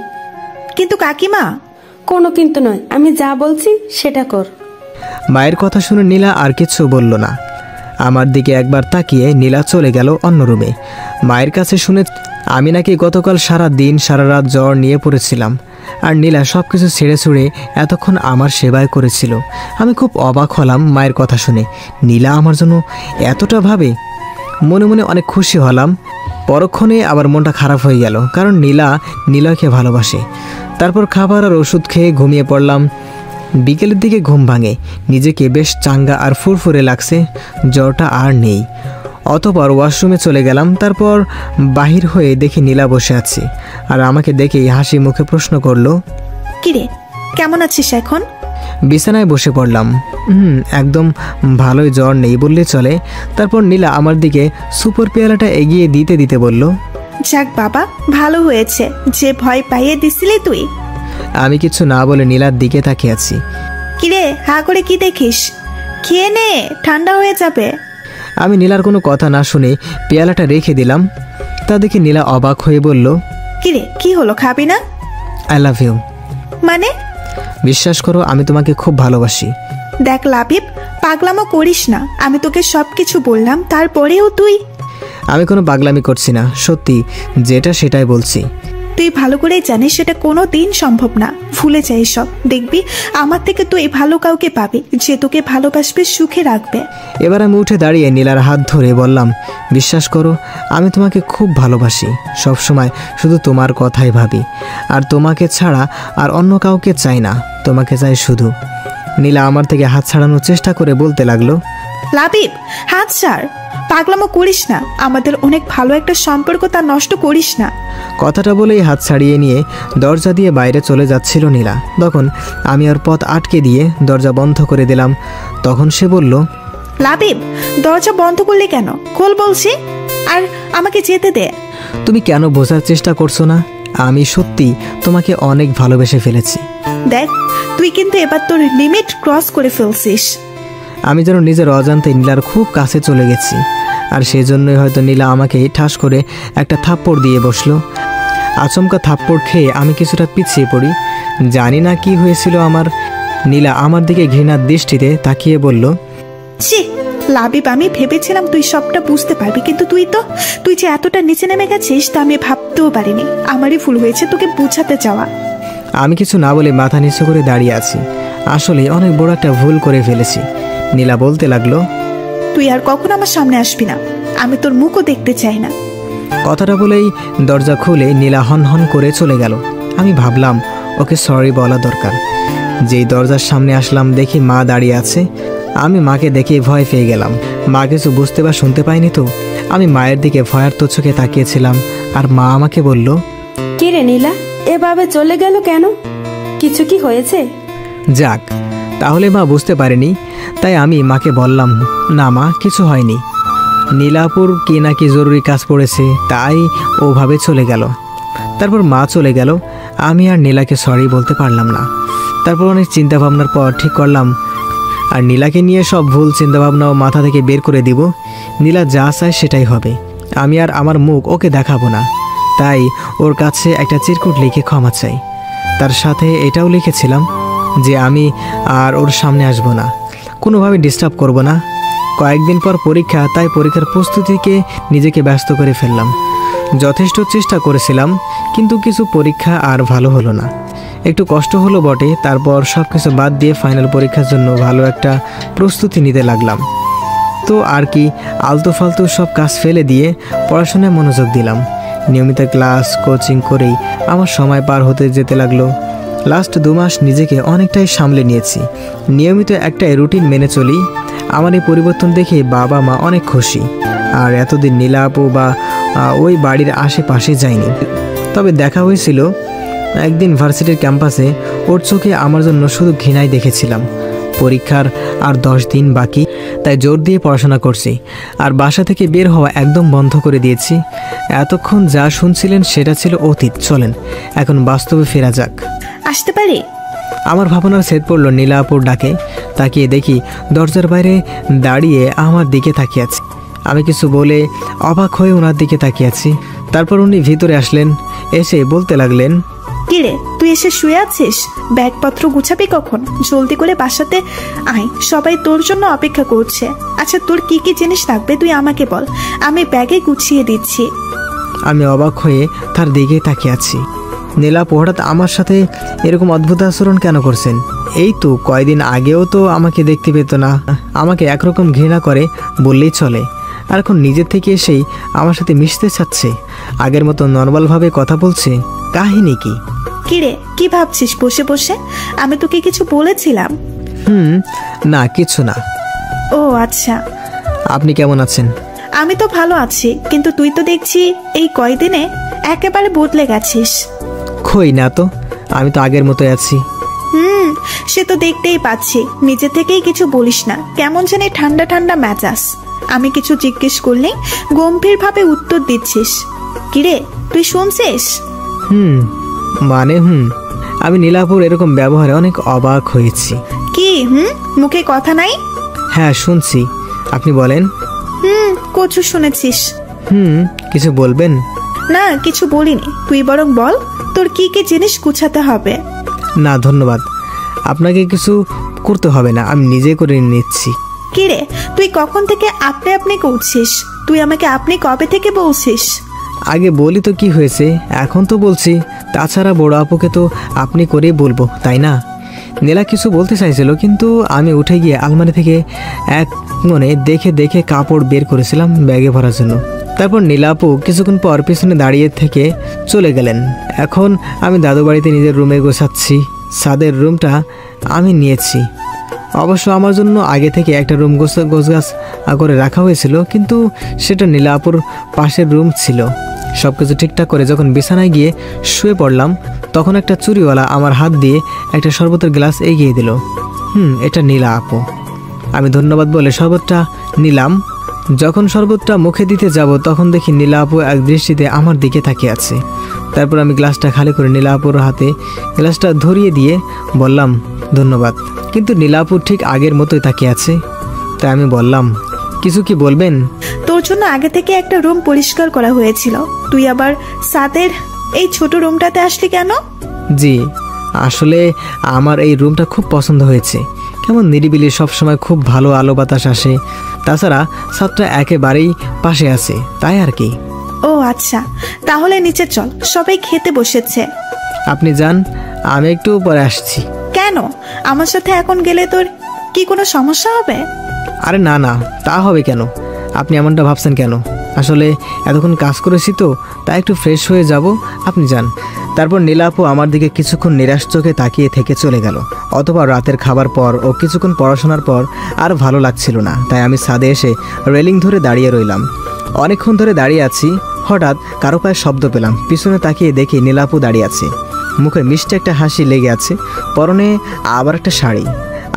কিন্তু কাকিমা। কোনো কিন্তু নয়, আমি যা বলছি সেটা কর। মায়ের কথা শুনে নীলা আর কিছু বলল না। আমার দিকে একবার তাকিয়ে নীলা চলে গেল অন্য রুমে। মায়ের কাছে শুনে আমি নাকি গতকাল সারা দিন সারা রাত জ্বর নিয়ে পড়েছিলাম, আর নীলা সব কিছু ছেড়ে ছুড়ে এতক্ষণ আমার সেবায় করেছিল। আমি খুব অবাক হলাম মায়ের কথা শুনে। নীলা আমার জন্য এতটা ভাবে। মনে মনে অনেক খুশি হলাম। পরক্ষণে আবার মনটা খারাপ হয়ে গেল, কারণ নীলা নিলয়কে ভালোবাসে। তারপর খাবার আর ওষুধ খেয়ে ঘুমিয়ে পড়লাম। বিকেলের দিকে ঘুম ভাঙে, নিজেকে বেশ চাঙ্গা আর ফুরফুরে লাগছে, জ্বরটা আর নেই। অতঃপর ওয়াশরুমে চলে গেলাম। তারপর বাহির হয়ে দেখি নীলা বসে আছে আর আমাকে দেখেই হাসি মুখে প্রশ্ন করলো, কিরে, কেমন আছিস এখন? বিছানায় বসে পড়লাম। একদম ভালোই, জ্বর নেই বললে চলে। তারপর নীলা আমার দিকে সুপার পেয়ালাটা এগিয়ে দিতে দিতে বলল, যাক বাবা, ভালো হয়েছে, যে ভয় পাইয়ে দিছিলি তুই। আমি কিছু না বলে নীলার দিকে তাকিয়ে আছি। কিরে, হা করে কি দেখিস? খেয়ে নে, ঠান্ডা হয়ে যাবে। আমি নীলার কোনো কথা না শুনে পেয়ালাটা রেখে দিলাম। তা দেখে নীলা অবাক হয়ে বলল, কিরে, কি হলো, খাবি না? I love you. মানে? বিশ্বাস করো, আমি তোমাকে খুব ভালোবাসি। দেখ লাবিব, পাগলামো করিস না। আমি তোকে সবকিছু বললাম, তারপরেও তুই। আমি কোনো পাগলামি করছি না, সত্যি যেটা সেটাই বলছি। তুই ভালো করেই জানিস সেটা কোনো দিন সম্ভব না। ভুলে যাই সব, দেখবি আমার থেকে তুই ভালো কাউকে পাবি, যে তোকে ভালোবাসবে, সুখে রাখবে। এবার আমি উঠে দাঁড়িয়ে নীলার হাত ধরে বললাম, বিশ্বাস করো, আমি তোমাকে খুব ভালোবাসি। সবসময় শুধু তোমার কথাই ভাবি, আর তোমাকে ছাড়া আর অন্য কাউকে চাই না, তোমাকে চাই শুধু। নীলা আমার থেকে হাত ছাড়ানোর চেষ্টা করে বলতে লাগলো, লাবিব, হাত ছাড়, পাগলামো করিস না। আমাদের অনেক ভালো একটা সম্পর্ক, তা নষ্ট করিস না। কথাটা বলেই হাত ছাড়িয়ে নিয়ে দরজা দিয়ে বাইরে চলে যাচ্ছিল নীলা। তখন আমি ওর পথ আটকে দিয়ে দরজা বন্ধ করে দিলাম। তখন সে বলল, লাবিব, দরজা বন্ধ করলে কেন? খোল বলছি, আর আমাকে যেতে দে। তুমি কেন বোঝার চেষ্টা করছো না? আমি সত্যি তোমাকে অনেক ভালোবেসে ফেলেছি। দেখ, তুই কিন্তু এবার তোর লিমিট ক্রস করে ফেলছিস। আমি যেন নিজের অজান্তে নীলার খুব কাছে চলে গেছি, আর সেই জন্যই হয়তো নীলা আমাকে ঠাস করে একটা থাপ্পড় দিয়ে বসলো। আচমকা থাপ্পড় খেয়ে আমি কিছুটা পিছিয়ে পড়ি। জানি না কি হয়েছিল আমার। নীলা আমার দিকে ঘৃণার দৃষ্টিতে তাকিয়ে বলল, ছি লাবিব, আমি ভেবেছিলাম তুই সবটা বুঝতে পারবি, কিন্তু তুই যে এতটা নিচে নেমে গেছিস তা আমি ভাবতেও পারিনি। আমারই ভুল হয়েছে তোকে বোঝাতে যাওয়া। আমি কিছু না বলে মাথা নিচু করে দাঁড়িয়ে আছি। আসলে অনেক বড় একটা ভুল করে ফেলেছি। নীলা বলতে লাগলো, তুই আর কখনো আমার সামনে আসবি না, আমি তোর মুখও দেখতে চাই না। কথাটা বলেই দরজা খুলে নীলা হন হন করে চলে গেল। আমি ভাবলাম ওকে সরি বলা দরকার। যেই দরজার সামনে আসলাম দেখি মা দাঁড়িয়ে আছে। আমি মাকে দেখে ভয় পেয়ে গেলাম। মা কিছু বুঝতে বা শুনতে পাইনি তো। আমি মায়ের দিকে ভয়ার্ত চোখে তাকিয়েছিলাম, আর মা আমাকে বলল, কি রে নীলা, এভাবে চলে গেল কেন? কিছু কি হয়েছে? যাক, তাহলে মা বুঝতে পারেনি, তাই আমি মাকে বললাম, না মা কিছু হয়নি, নীলাপুর কি নাকি জরুরি কাজ পড়েছে, তাই ওভাবে চলে গেল। তারপর মা চলে গেল, আমি আর নীলাকে সরি বলতে পারলাম না। তারপর অনেক চিন্তা ভাবনার পর ঠিক করলাম আর নীলাকে নিয়ে সব ভুল চিন্তাভাবনাও মাথা থেকে বের করে দিব। নীলা যা চায় সেটাই হবে, আমি আর আমার মুখ ওকে দেখাবো না। তাই ওর কাছে একটা চিরকুট লিখে ক্ষমা চাই। তার সাথে এটাও লিখেছিলাম যে আমি আর ওর সামনে আসব না, কোনোভাবে ডিস্টার্ব করব না। কয়েকদিন পর পরীক্ষা, তাই পরীক্ষার প্রস্তুতিকে নিজেকে ব্যস্ত করে ফেললাম। যথেষ্ট চেষ্টা করেছিলাম, কিন্তু কিছু পরীক্ষা আর ভালো হলো না। একটু কষ্ট হলো বটে, তারপর সব কিছু বাদ দিয়ে ফাইনাল পরীক্ষার জন্য ভালো একটা প্রস্তুতি নিতে লাগলাম। তো আর কি, আলতু ফালতু সব কাজ ফেলে দিয়ে পড়াশোনায় মনোযোগ দিলাম। নিয়মিত ক্লাস কোচিং করেই আমার সময় পার হতে যেতে লাগলো। লাস্ট 2 মাস নিজেকে অনেকটাই সামলে নিয়েছি, নিয়মিত একটা রুটিন মেনে চলি। আমার এই পরিবর্তন দেখে বাবা মা অনেক খুশি। আর এতদিন নীলা আপু বা ওই বাড়ির আশেপাশে যাইনি, তবে দেখা হয়েছিল একদিন ভার্সিটির ক্যাম্পাসে। ওর চোখে আমার জন্য শুধু ঘৃণাই দেখেছিলাম। পরীক্ষার আর 10 দিন বাকি, তাই জোর দিয়ে পড়াশোনা করছি আর বাসা থেকে বের হওয়া একদম বন্ধ করে দিয়েছি। এতক্ষণ যা শুনছিলেন সেটা ছিল অতীত, চলেন এখন বাস্তবে ফেরা যাক। আসতে পারি? আমার ভাবনার ছেদ পড়ল নীলা আপুর ডাকে। তাকিয়ে দেখি দরজার বাইরে দাঁড়িয়ে আমার দিকে তাকিয়ে আছে। আমি কিছু বলে অবাক হয়ে ওনার দিকে তাকিয়ে আছি। তারপর উনি ভিতরে আসলেন, এসে বলতে লাগলেন, কিরে তুই এসে শুয়ে আছিস? ব্যাগপত্র গুছাবি কখন? জলদি করে বাসাতে আয়, সবাই তোর জন্য অপেক্ষা করছে। আচ্ছা তোর কি কি জিনিস লাগবে তুই আমাকে বল, আমি ব্যাগে গুছিয়ে দিচ্ছি। আমি অবাক হয়ে তার দিকে তাকিয়ে আছি। নীলা হঠাৎ আমার সাথে এরকম অদ্ভুত আচরণ কেন করছেন? এই তো কয়দিন আগেও তো আমাকে দেখতে পেত না, আমাকে একরকম ঘৃণা করে বললেই চলে। আর এখন নিজের থেকে এসেই আমার সাথে মিশতে চাচ্ছে, আগের মতো নর্মালভাবে কথা বলছে। কাহিনী কি? কিরে কি ভাবছিস বসে বসে? আমি তোকে কিছু বলেছিলাম? না কিছু না। ও আচ্ছা। আপনি কেমন আছেন? আমি তো ভালো আছি, কিন্তু তুই তো দেখছি এই কয়দিনে একেবারে বদলে গেছিস। কই না তো, আমি তো আগের মতোই আছি। সে তো দেখতেই পাচ্ছি, নিজে থেকেই কিছু বলিস না, কেমন জানি ঠান্ডা ঠান্ডা মেজাজ। আমি কিছু জিজ্ঞেস করলেই গম্ভীর ভাবে উত্তর দিচ্ছিস। কিরে তুই শুনছিস? মানে আমি নীলাপুর এরকম ব্যবহারে অনেক অবাক হয়েছি। কি মুখে কথা নাই? হ্যাঁ শুনছি, আপনি বলেন। কচু শুনেছিস? কিছু বলবেন? না কিছু বলিনি, তুই বরং বল তোর কি কি জিনিস গুছাতে হবে। না ধন্যবাদ, আপনাকে কিছু করতে হবে না, আমি নিজে করে নিচ্ছি। কিরে তুই কখন থেকে আপনি আপনি করছিস? তুই আমাকে আপনি কবে থেকে বলছিস? আগে বলি তো কি হয়েছে, এখন তো বলছি। তাছাড়া বড় আপুকে তো আপনি করেই বলবো, তাই না? নীলা কিছু বলতে চাইছিল, কিন্তু আমি উঠে গিয়ে আলমারি থেকে এক মনে দেখে দেখে কাপড় বের করেছিলাম ব্যাগে ভরার জন্য। তারপর নীলা আপু কিছুক্ষণ পর পিছনে দাঁড়িয়ে থেকে চলে গেলেন। এখন আমি দাদু বাড়িতে নিজের রুমে গোছাচ্ছি। ছাদের রুমটা আমি নিয়েছি। অবশ্য আমার জন্য আগে থেকে একটা রুম গোছগাছ করে রাখা হয়েছিল, কিন্তু সেটা নীলা আপুর পাশের রুম ছিল। সব কিছু ঠিকঠাক করে যখন বিছানায় গিয়ে শুয়ে পড়লাম, তখন একটা চুরিওয়ালা আমার হাত দিয়ে একটা শরবতের গ্লাস এগিয়ে দিল। এটা নীলা আপু। আমি ধন্যবাদ বলে শরবতটা নিলাম। যখন শরবতটা মুখে দিতে যাব, তখন দেখি নীলা আপু এক দৃষ্টিতে আমার দিকে তাকিয়ে আছে। তারপর আমি গ্লাসটা খালি করে নীলা আপুর হাতে গ্লাসটা ধরিয়ে দিয়ে বললাম, ধন্যবাদ। কিন্তু নীলা আপু ঠিক আগের মতোই তাকিয়ে আছে। তাই আমি বললাম, কিছু কি বলবেন? তোর জন্য আগে থেকে একটা রুম পরিষ্কার করা হয়েছিল, তুই আবার সাদের এই ছোট রুমটাতে আসলি কেন? জি আসলে আমার এই রুমটা খুব পছন্দ হয়েছে, কেমন নিরিবিলি, সবসময় খুব ভালো আলো বাতাস আসে। তাছাড়া ছাদটা একেবারেই পাশে আছে, তাই আর কি। ও আচ্ছা, তাহলে নিচে চল, সবাই খেতে বসেছে। আপনি যান, আমি একটু পরে আসছি। কেন? আমার সাথে এখন গেলে তোর কি কোনো সমস্যা হবে? আরে না না, তা হবে কেন? আপনি এমনটা ভাবছেন কেন? আসলে এতক্ষণ কাজ করেছি তো, তাই একটু ফ্রেশ হয়ে যাব, আপনি যান। তারপর নীলা আপু আমার দিকে কিছুক্ষণ নিরাশ চোখে তাকিয়ে থেকে চলে গেল। অথবা রাতের খাবার পর ও কিছুক্ষণ পড়াশোনার পর আর ভালো লাগছিল না, তাই আমি ছাদে এসে রেলিং ধরে দাঁড়িয়ে রইলাম। অনেকক্ষণ ধরে দাঁড়িয়ে আছি, হঠাৎ কারো পায়ের শব্দ পেলাম। পিছনে তাকিয়ে দেখি নীলা আপু দাঁড়িয়ে আছে, মুখে মিষ্টি একটা হাসি লেগে আছে, পরনে আবার একটা শাড়ি।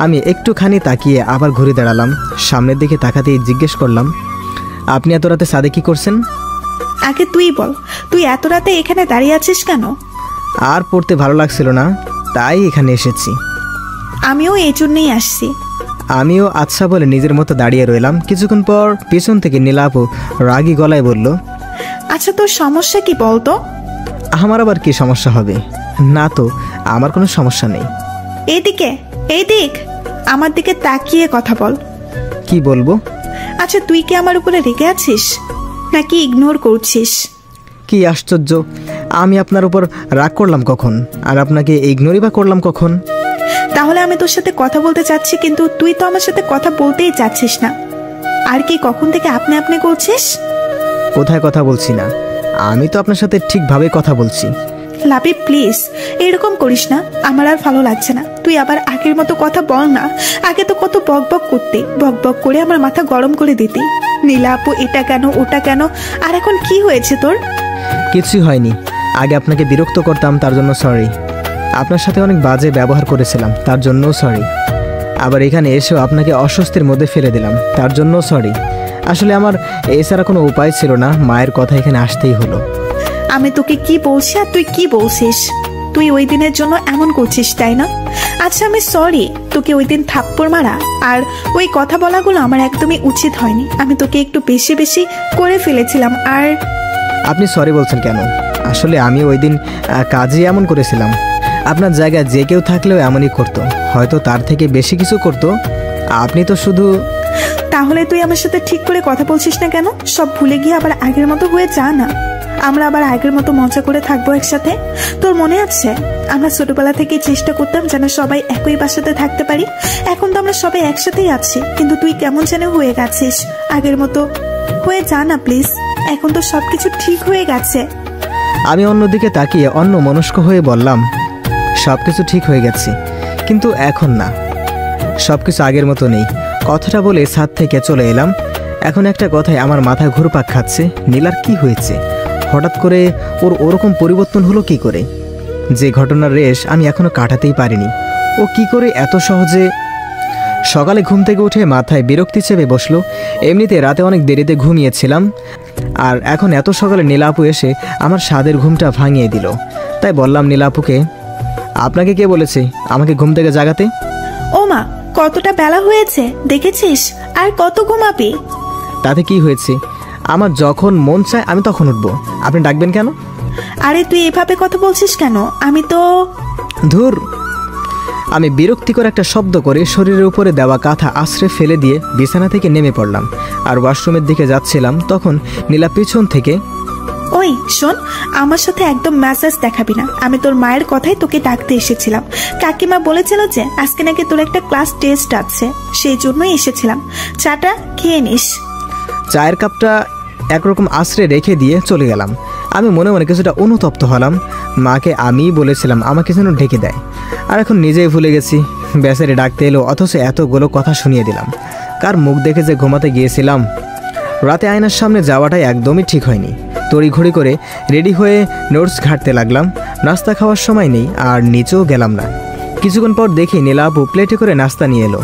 আমি একটুখানি তাকিয়ে আবার ঘুরে দাঁড়ালাম। সামনের দিকে তাকাতেই জিজ্ঞেস করলাম, আপনি এত রাতে ছাদে কি করছেন? আগে তুই বল, তুই এত রাতে এখানে দাঁড়িয়ে আছিস কেন? আর পড়তে ভালো লাগছিল না, তাই এখানে এসেছি। আমিও এই জন্যই আসছি। আমিও আচ্ছা বলে নিজের মতো দাঁড়িয়ে রইলাম। কিছুক্ষণ পর পেছন থেকে নীলা আপু রাগী গলায় বলল, আচ্ছা তোর সমস্যা কি বলতো? আমার আবার কি সমস্যা হবে? না তো, আমার কোনো সমস্যা নেই। এইদিকে, এই দিক, আমার দিকে তাকিয়ে কথা বল। কি বলবো? আচ্ছা তুই কি আমার উপরে রেগে আছিস নাকি ইগনোর করছিস? কি আশ্চর্য, আমি আপনার উপর রাগ করলাম কখন, আর আপনাকে ইগনোরই বা করলাম কখন? তাহলে আমি তোর সাথে কথা বলতে চাচ্ছি, কিন্তু তুই তো আমার সাথে কথা বলতেই চাচ্ছিস না। আর কি কখন থেকে আপনি আপনি করছিস? কোথায় কথা বলছি না? আমি তো আপনার সাথে ঠিকভাবে কথা বলছি। লাভি প্লিজ এরকম করিস না, আমার আর ভালো লাগছে না। তুই আবার আগের মতো কথা বল না। আগে তো কত বক বক করতে, বক বক করে আমার মাথা গরম করে দিতে। নীলা আপু এটা কেন ওটা কেন, আর এখন কি হয়েছে তোর? কিছুই হয়নি। আগে আপনাকে বিরক্ত করতাম, তার জন্য সরি। আপনার সাথে অনেক বাজে ব্যবহার করেছিলাম, তার জন্যও সরি। আবার এখানে এসেও আপনাকে অস্বস্তির মধ্যে ফেলে দিলাম, তার জন্যও সরি। আসলে আমার এছাড়া কোনো উপায় ছিল না, মায়ের কথা এখানে আসতেই হলো। আমি তোকে কি বলছি আর তুই কি বলছিস? তুই ওই দিনের জন্য এমন করছিস তাই না? আচ্ছা আমি সরি, তোকে ওই দিন থাপ্পড় মারা আর ওই কথা বলাগুলো আমার একদমই উচিত হয়নি। আমি তোকে একটু বেশি বেশি করে ফেলেছিলাম। আর আপনি সরি বলছেন কেন? আসলে আমি ওই দিন কাজই এমন করেছিলাম। আপনার জায়গায় যে কেউ থাকলেও এমনই করতো, হয়তো তার থেকে বেশি কিছু করতো। আপনি তো শুধু... তাহলে তুই আমার সাথে ঠিক করে কথা বলছিস না কেন? সব ভুলে গিয়ে আবার আগের মতো হয়ে যা না। আমরা আবার আগের মতো মজা করে থাকবো একসাথে। তোর মনে আছে আমরা ছোটবেলা থেকে চেষ্টা করতাম যেন সবাই একই বাসাতে থাকতে পারি? এখন তো আমরা সবাই একসাথেই আছি, কিন্তু তুই কেমন যেন হয়ে গেছিস। আগের মতো হয়ে যা না প্লিজ, এখন তো সবকিছু ঠিক হয়ে গেছে। আমি অন্যদিকে তাকিয়ে অন্য মনস্ক হয়ে বললাম, সবকিছু ঠিক হয়ে গেছে, কিন্তু এখন না, সবকিছু আগের মতো নেই। কথাটা বলে ছাদ থেকে চলে এলাম। এখন একটা কথায় আমার মাথা ঘুরপাক খাচ্ছে, নীলার কি হয়েছে? হঠাৎ করে ওরকম পরিবর্তন হলো কি করে? যে ঘটনার রেশ আমি এখনো কাটাতেই পারিনি, ও কি করে এত সহজে... সকালে ঘুম থেকে উঠে মাথায় বিরক্তি চেপে বসলো। এমনিতে রাতে অনেক দেরিতে ঘুমিয়েছিলাম, আর এখন এত সকালে নীলা আপু এসে আমার স্বাদের ঘুমটা ভাঙিয়ে দিল। তাই বললাম নীলা আপুকে, আপনাকে কে বলেছে আমাকে ঘুম থেকে জাগাতে? ও মা, কতটা বেলা হয়েছে দেখেছিস? আর কত ঘুমাবি? তাতে কি হয়েছে? আমার যখন মন চায় আমি তখন উঠবো, আপনি ডাকবেন কেন? আরে তুই এভাবে কথা বলছিস কেন? আমি তো... ধুর! আমি বিরক্তিকর একটা শব্দ করে শরীরের উপরে দেওয়া কাঁথা আশ্রে ফেলে দিয়ে বিছানা থেকে নেমে পড়লাম। আর ওয়াশরুমের দিকে যাচ্ছিলাম, তখন নীলা পিছন থেকে, ওই শোন, আমার সাথে একদম মেসেজ দেখাবি না। আমি তোর মায়ের কথাই তোকে ডাকতে এসেছিলাম। কাকিমা বলেছিল যে আজকে নাকি তোর একটা ক্লাস টেস্ট আছে, সেই জন্যই এসেছিলাম। চাটা খেয়ে নিস। চায়ের কাপটা একরকম আশ্রে রেখে দিয়ে চলে গেলাম। আমি মনে মনে কিছুটা অনুতপ্ত হলাম। মাকে আমিই বলেছিলাম আমাকে যেন ঢেকে দেয়, আর এখন নিজেই ভুলে গেছি। বেচারি ডাকতে এলো, অথচ এতগুলো কথা শুনিয়ে দিলাম। কার মুখ দেখে যে ঘুমাতে গিয়েছিলাম। রাতে আয়নার সামনে যাওয়াটাই একদমই ঠিক হয়নি। তড়িঘড়ি করে রেডি হয়ে নোটস ঘাঁটতে লাগলাম। নাস্তা খাওয়ার সময় নেই, আর নিচেও গেলাম না। কিছুক্ষণ পর দেখি নীলা আপু প্লেটে করে নাস্তা নিয়ে এলো।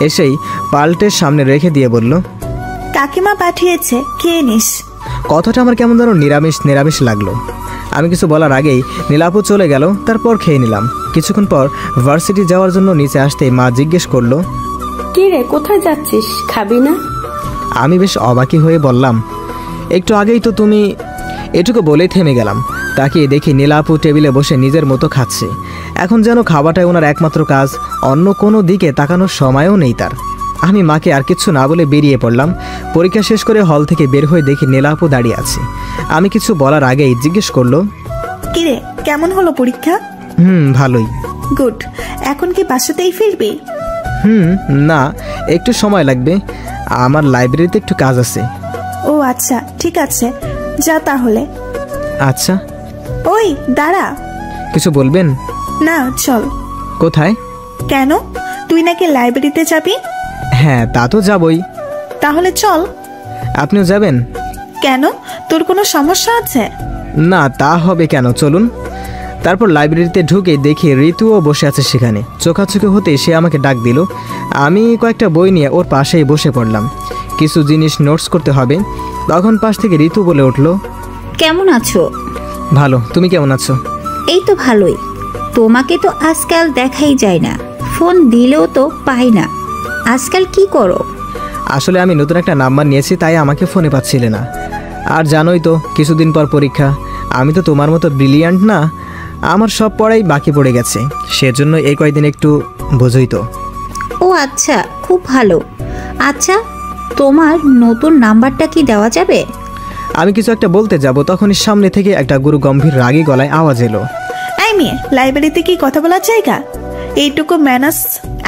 এসেই পাল্টের সামনে রেখে দিয়ে বলল, কাকিমা পাঠিয়েছে, খেয়ে নিস। কথাটা আমার কেমন যেন নিরামিষ নিরামিষ লাগলো। আমি কিছু বলার আগেই নীলা আপু চলে গেল, তারপর খেয়ে নিলাম। কিছুক্ষণ পর ভার্সিটি যাওয়ার জন্য নিচে আসতেই মা জিজ্ঞেস করলো, কি রে, কোথায় যাচ্ছিস? খাবি না? আমি বেশ অবাকি হয়ে বললাম, একটু আগেই তো তুমি... এটুকু বলেই থেমে গেলাম। তাকিয়ে দেখি নীলা আপু টেবিলে বসে নিজের মতো খাচ্ছে। এখন যেন খাওয়াটাই ওনার একমাত্র কাজ, অন্য কোনো দিকে তাকানোর সময়ও নেই তার। আমি মাকে আর কিছু না বলে বেরিয়ে পড়লাম। পরীক্ষা শেষ করে হল থেকে বের হয়ে দেখি নীলা আপু দাঁড়িয়ে আছে। আমি কিছু বলার আগেই জিজ্ঞেস করলো, কিরে কেমন হলো পরীক্ষা? ভালোই। গুড। এখন কি বাসাতেই ফিরবি? না, একটু সময় লাগবে, আমার লাইব্রেরিতে একটু কাজ আছে। ও আচ্ছা, ঠিক আছে, যা তাহলে। আচ্ছা। ওই দাঁড়া। কিছু বলবেন? না, চল। কোথায়? কেন, তুই নাকি লাইব্রেরিতে যাবি? হ্যাঁ, তা তো যাবই। তাহলে চল। আপনিও যাবেন? কেন, তোর কোনো সমস্যা আছে? না, তা হবে কেন, চলুন। তারপর লাইব্রেরিতে ঢুকে দেখি ঋতুও বসে আছে সেখানে। চোখাচোখি হতে সে আমাকে ডাক দিল। আমি কয়েকটা বই নিয়ে ওর পাশেই বসে পড়লাম। কিছু জিনিস নোটস করতে হবে। তখন পাশ থেকে ঋতু বলে উঠল, কেমন আছো? ভালো, তুমি কেমন আছো? এই তো ভালোই। তোমাকে তো আজকাল দেখাই যায় না, ফোন দিলেও তো পাই না। আজকাল কি করো? আসলে আমি নতুন একটা নাম্বার নিয়েছি, তাই আমাকে ফোনে পাচ্ছিলে না। আর জানোই তো কিছুদিন পর পরীক্ষা। আমি তো তোমার মতো ব্রিলিয়ান্ট না, আমার সব পড়াই বাকি পড়ে গেছে, সেজন্য এই কয়েকদিন একটু বোঝই তো। ও আচ্ছা, খুব ভালো। আচ্ছা, তোমার নতুন নাম্বারটা কি দেওয়া যাবে? আমি কিছু একটা বলতে যাব, তখনই সামনে থেকে একটা গুরু গম্ভীর রাগী গলায় আওয়াজ এলো, এই মেয়ে, লাইব্রেরিতে কি কথা বলার জায়গা? এইটুকু ম্যানার্স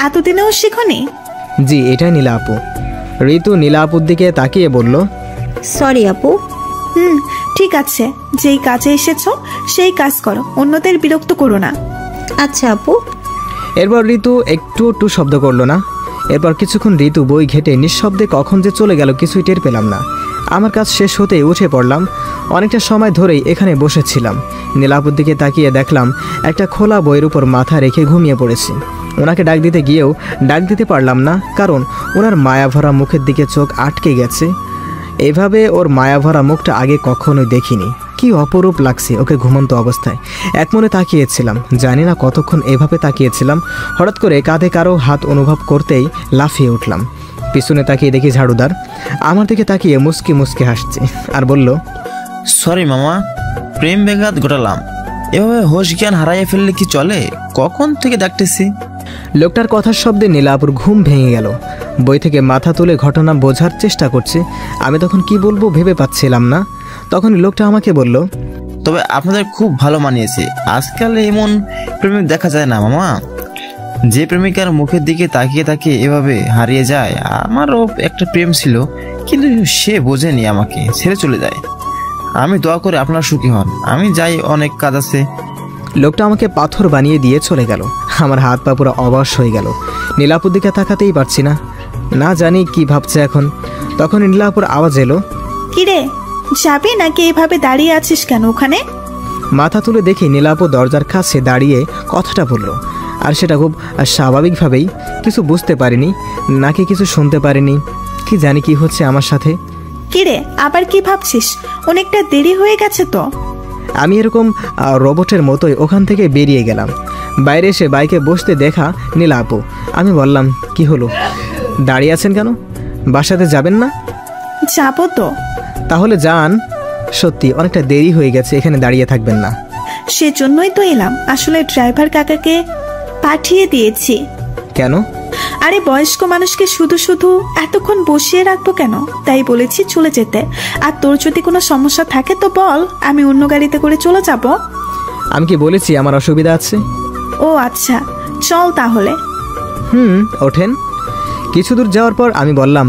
এতদিনেও শিখনি? জি, এটাই নীলা আপু। ঋতু নীলা আপুর দিকে তাকিয়ে বলল, সরি আপু। ঠিক আছে, যেই কাজে এসেছো সেই কাজ করো, অন্যদের বিরক্ত করো না। আচ্ছা আপু। এরপর ঋতু একটু শব্দ করলো না। এরপর কিছুক্ষণ ঋতু বই ঘেটে নিঃশব্দে কখন যে চলে গেল কিছুই টের পেলাম না। আমার কাজ শেষ হতেই উঠে পড়লাম। অনেকটা সময় ধরেই এখানে বসেছিলাম। নীলাপুর দিকে তাকিয়ে দেখলাম একটা খোলা বইয়ের উপর মাথা রেখে ঘুমিয়ে পড়েছি। ওনাকে ডাক দিতে গিয়েও ডাক দিতে পারলাম না, কারণ ওনার মায়াভরা মুখের দিকে চোখ আটকে গেছে। এভাবে ওর মায়াভরা মুখটা আগে কখনোই দেখিনি। কি অপরূপ লাগছে ওকে ঘুমন্ত অবস্থায়। এক মনে তাকিয়েছিলাম, জানি না কতক্ষণ এভাবে তাকিয়েছিলাম। হঠাৎ করে কাঁধে কারো হাত অনুভব করতেই লাফিয়ে উঠলাম। পিছনে তাকিয়ে দেখি ঝাড়ুদার আমার দিকে তাকিয়ে মুস্কি মুস্কি হাসছে আর বলল, সরি মামা, প্রেম ব্যাঘাত ঘটালাম। এভাবে হোশ জ্ঞান হারাইয়ে ফেললে কি চলে? কখন থেকে ডাকতেছি। লোকটার কথার শব্দে নীলাপুর ঘুম ভেঙে গেল। বই থেকে মাথা তুলে ঘটনা বোঝার চেষ্টা করছে। আমি তখন কি বলবো ভেবে পাচ্ছিলাম না। তখন লোকটা আমাকে বলল, তবে আপনাদের খুব ভালো মানিয়েছে। আজকাল এমন প্রেমিক দেখা যায় না মামা, যে প্রেমিকার মুখের দিকে তাকিয়ে তাকিয়ে এভাবে হারিয়ে যায়। আমারও একটা প্রেম ছিল, কিন্তু সে বোঝেনি, আমাকে ছেড়ে চলে যায়। আমি দোয়া করে আপনার সুখী হন। আমি যাই, অনেক কাজ আছে। লোকটা আমাকে পাথর বানিয়ে দিয়ে চলে গেল। আমার হাত পা পুরো অবশ হয়ে গেল। নীলাপুর দিকে তাকাতেই পারছি না, না জানি কি ভাবছে এখন। তখন নীলাপুর আওয়াজ এলো, কিরে, যাবি নাকি এভাবে দাঁড়িয়ে আছিস কেন ওখানে? মাথা তুলে দেখি নীলাপু দরজার কাছে দাঁড়িয়ে কথাটা বলল। আর সেটা খুব স্বাভাবিকভাবেই। কিছু বুঝতে পারিনি, নাকি কিছু শুনতে পারিনি, কি জানি কি হচ্ছে আমার সাথে। কিরে, আবার কি ভাবছিস? অনেকটা দেরি হয়ে গেছে তো। আমি এরকম রোবটের মতোই ওখান থেকে বেরিয়ে গেলাম। বাইরে এসে বাইকে বসতে দেখা নীলা আপু। আমি বললাম, কি হলো, দাঁড়িয়ে আছেন কেন? বাসাতে যাবেন না? যাবো তো। তাহলে যান। সত্যি অনেকটা দেরি হয়ে গেছে, এখানে দাঁড়িয়ে থাকবেন না। সেজন্যই তো এলাম। আসলে ড্রাইভার কাকাকে পাঠিয়ে দিয়েছি। কেন? আরে বয়স্ক মানুষকে শুধু শুধু এতক্ষণ বসিয়ে রাখবো কেন, তাই বলেছি চলে যেতে। আর তোর যদি কোনো সমস্যা থাকে তো বল, আমি অন্য গাড়িতে করে চলে যাব। আমি কি বলেছি আমার অসুবিধা আছে? ও আচ্ছা, চল তাহলে। ওঠেন। কিছু দূর যাওয়ার পর আমি বললাম,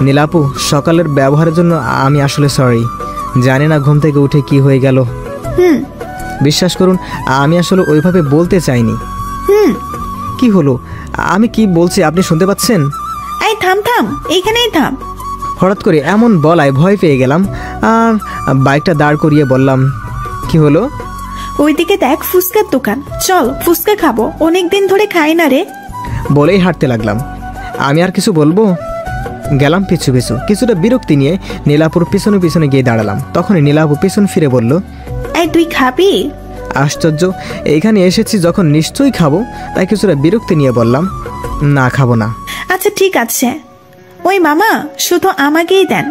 নীলাপু, সকালের ব্যবহারের জন্য আমি আসলে সরি। জানি না ঘুম থেকে উঠে কি হয়ে গেল। বিশ্বাস করুন, আমি আসলে ওইভাবে বলতে চাইনি। কি হলো, আমি কি বলছি আপনি শুনতে পাচ্ছেন? এই থাম থাম, এইখানেই থাম। হঠাৎ করে এমন বলায় ভয় পেয়ে গেলাম আর বাইকটা দাঁড় করিয়ে বললাম, কি হলো? ওইদিকে দেখ ফুচকার দোকান, চল ফুচকা খাবো, অনেক দিন ধরে খাই না রে। বলেই হাঁটতে লাগলাম। আমি আর কিছু বলবো? গেলাম পিছু পিছু। কিছুটা বিরক্তি নিয়ে নীলাপুর পিছনে পিছনে গিয়ে দাঁড়ালাম। তখনই নীলাপু পিছন ফিরে বলল, এই তুই খাবি? আশ্চর্য, এইখানে এসেছি যখন নিশ্চয়ই খাবো, তাই কিছুটা বিরক্তি নিয়ে বললাম, না খাবো না। আচ্ছা ঠিক আছে, ওই মামা শুধু আমাকেই দেন।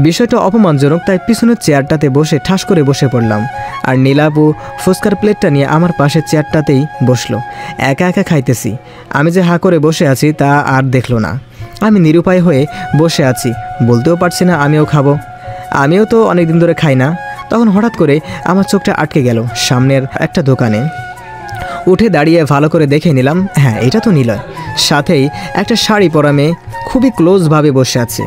বিষয়টা অপমানজনক, তাই পিছনের চেয়ারটাতে বসে ঠাস করে বসে পড়লাম। আর নীলাপু ফুচকার প্লেটটা নিয়ে আমার পাশের চেয়ারটাতেই বসলো। একা একা খাইতেছি। আমি যে হাঁ করে বসে আছি তা আর দেখলো না। আমি নিরুপায় হয়ে বসে আছি, বলতেও পারছি না আমিও খাবো। আমিও তো অনেকদিন ধরে খাই না। তখন হঠাৎ করে আমার চোখটা আটকে গেল সামনের একটা দোকানে। উঠে দাঁড়িয়ে ভালো করে দেখে নিলাম, হ্যাঁ এটা তো নিলয়। সাথেই একটা শাড়ি পরা মেয়ে খুবই ক্লোজভাবে বসে আছে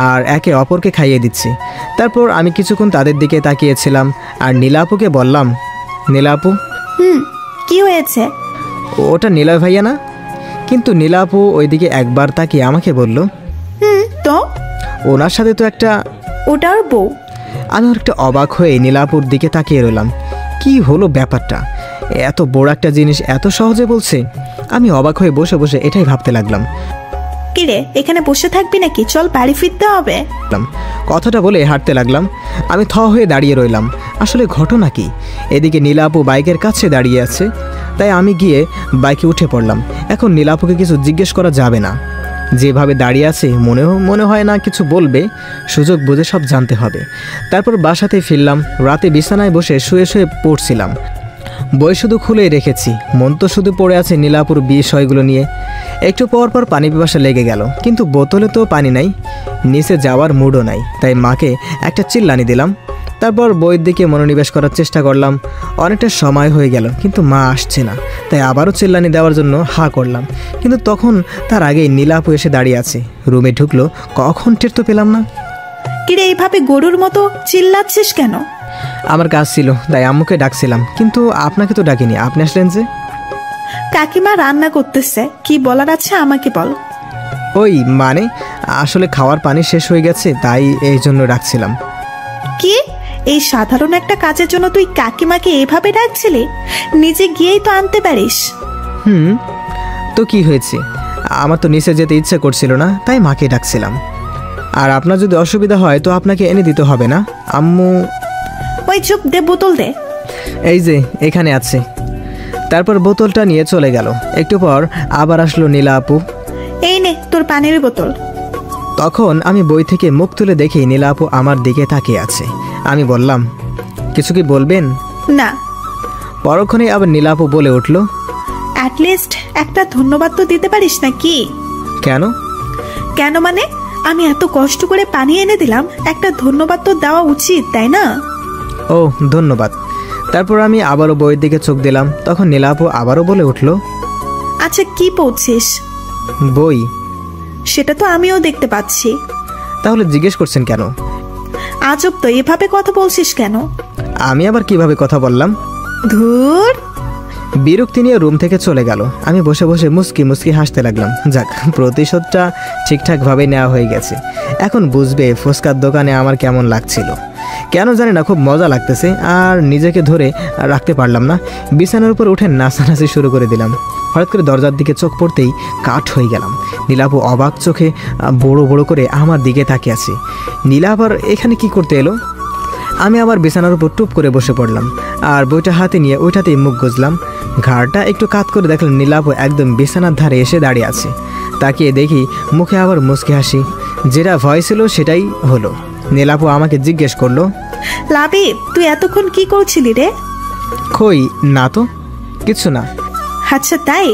আর একে অপরকে খাইয়ে দিচ্ছে। তারপর আমি কিছুক্ষণ তাদের দিকে তাকিয়েছিলাম আর নীলাপুকে বললাম, নীলাপু। কি হয়েছে? ওটা নিলয় ভাইয়া না? কিন্তু নীলাপু ওইদিকে একবার তাকিয়ে আমাকে বলল, তো ওনার সাথে তো একটা। ওটার বউ। আমি একটা অবাক হয়ে নীলাপুর দিকে তাকিয়ে রইলাম। কি হলো ব্যাপারটা? এত বড় একটা জিনিস এত সহজে বলছে। আমি অবাক হয়ে বসে বসে এটাই ভাবতে লাগলাম। কিরে, এখানে বসে থাকবি নাকি? চল বাড়ি ফিরতে হবে। কথাটা বলে হাঁটতে লাগলাম। আমি থ হয়ে দাঁড়িয়ে রইলাম। আসলে ঘটনা কি? এদিকে নীলা আপু বাইকের কাছে দাঁড়িয়ে আছে, তাই আমি গিয়ে বাইকে উঠে পড়লাম। এখন নীলা আপুকে কিছু জিজ্ঞেস করা যাবে না, যেভাবে দাঁড়িয়ে আছে মনে হয় না কিছু বলবে, সুযোগ বুঝে সব জানতে হবে। তারপর বাসাতে ফিরলাম। রাতে বিছানায় বসে শুয়ে শুয়ে পড়ছিলাম। বই শুধু খুলেই রেখেছি, মন তো শুধু পড়ে আছে নীলাপুর বিষয়গুলো নিয়ে। একটু পর পর পানি পিপাসা লেগে গেল, কিন্তু বোতলে তো পানি নাই, নিচে যাওয়ার মুডও নাই, তাই মাকে একটা চিল্লানি দিলাম। তারপর বইয়ের দিকে মনোনিবেশ করার চেষ্টা করলাম। অনেকটা সময় হয়ে গেল, কিন্তু মা আসছে না, তাই আবারও চিল্লানি দেওয়ার জন্য হা করলাম। কিন্তু তখন তার আগেই নীলাপু এসে দাঁড়িয়ে আছে। রুমে ঢুকলো, কখন টের তো পেলাম না। কিরে, এইভাবে গরুর মতো চিল্লাচ্ছিস কেন? আমার কাজ ছিল, তাই আম্মুকে ডাকছিলাম, কিন্তু আপনাকে তো ডাকিনি। আপনি আসলেন যে? কাকিমা রান্না করতেছে, কি বলার আছে আমাকে বল। ওই মানে আসলে খাওয়ার পানি শেষ হয়ে গেছে, তাই এই জন্য ডাকছিলাম। কি, এই সাধারণ একটা কাজের জন্য তুই কাকিমাকে এভাবে ডাকছিলি? নিজে গিয়েই তো আনতে পারিস। তো কি হয়েছে? আমার তো নিচে যেতে ইচ্ছে করছিল না, তাই মাকে ডাকছিলাম। আর আপনার যদি অসুবিধা হয় তো আপনাকে এনে দিতে হবে না। আম্মু ওই চুপ, দে বোতল দে। এই যে এখানে আছে। তারপর বোতলটা নিয়ে চলে গেল। একটু পর আবার আসলো নীলা আপু। এই নে তোর পানির বোতল। তখন আমি বই থেকে মুখ তুলে দেখি নীলা আপু আমার দিকে তাকিয়ে আছে। আমি বললাম, কিছু কি বলবেন? না। পরক্ষণে আবার নীলা আপু বলে উঠল, অ্যাটলিস্ট একটা ধন্যবাদ তো দিতে পারিস নাকি? কেন? কেন মানে, আমি এত কষ্ট করে পানি এনে দিলাম, একটা ধন্যবাদ তো দেওয়া উচিত, তাই না? ও ধন্যবাদ। তারপর আমি আবারও বইয়ের দিকে চোখ দিলাম। তখন নীলা আপু আবারও বলে উঠল, আচ্ছা কি পড়ছিস? বই। সেটা তো আমিও দেখতে পাচ্ছি। তাহলে জিজ্ঞেস করছেন কেন? আজব তো, এভাবে কথা বলছিস কেন? আমি আবার কিভাবে কথা বললাম? ধুর। বিরক্তি নিয়ে রুম থেকে চলে গেল। আমি বসে বসে মুস্কি মুস্কি হাসতে লাগলাম। যাক, প্রতিশোধটা ঠিকঠাকভাবে নেওয়া হয়ে গেছে। এখন বুঝবে ফুচকার দোকানে আমার কেমন লাগছিল। কেন জানি না, খুব মজা লাগতেছে, আর নিজেকে ধরে রাখতে পারলাম না। বিছানার উপর উঠে নাচানাচি শুরু করে দিলাম। হঠাৎ করে দরজার দিকে চোখ পড়তেই কাঠ হয়ে গেলাম। নীলাপু অবাক চোখে বড় বড় করে আমার দিকে তাকিয়ে আছে। নীলা আবার এখানে কি করতে এলো? আমি আবার বিছানার উপর টুপ করে বসে পড়লাম, আর বইটা হাতে নিয়ে ওইটাতেই মুখ গুজলাম। ঘাড়টা একটু কাত করে দেখলাম নীলাপু একদম বিছানার ধারে এসে দাঁড়িয়ে আছে। তাকিয়ে দেখি মুখে আবার মুচকি হাসি। যেটা ভয় ছিল সেটাই হলো। নীলাপু আমাকে জিজ্ঞেস করলো, লাবিব, তুই এতক্ষণ কি করছিলি রে? কই না তো, কিছু না। আচ্ছা তাই?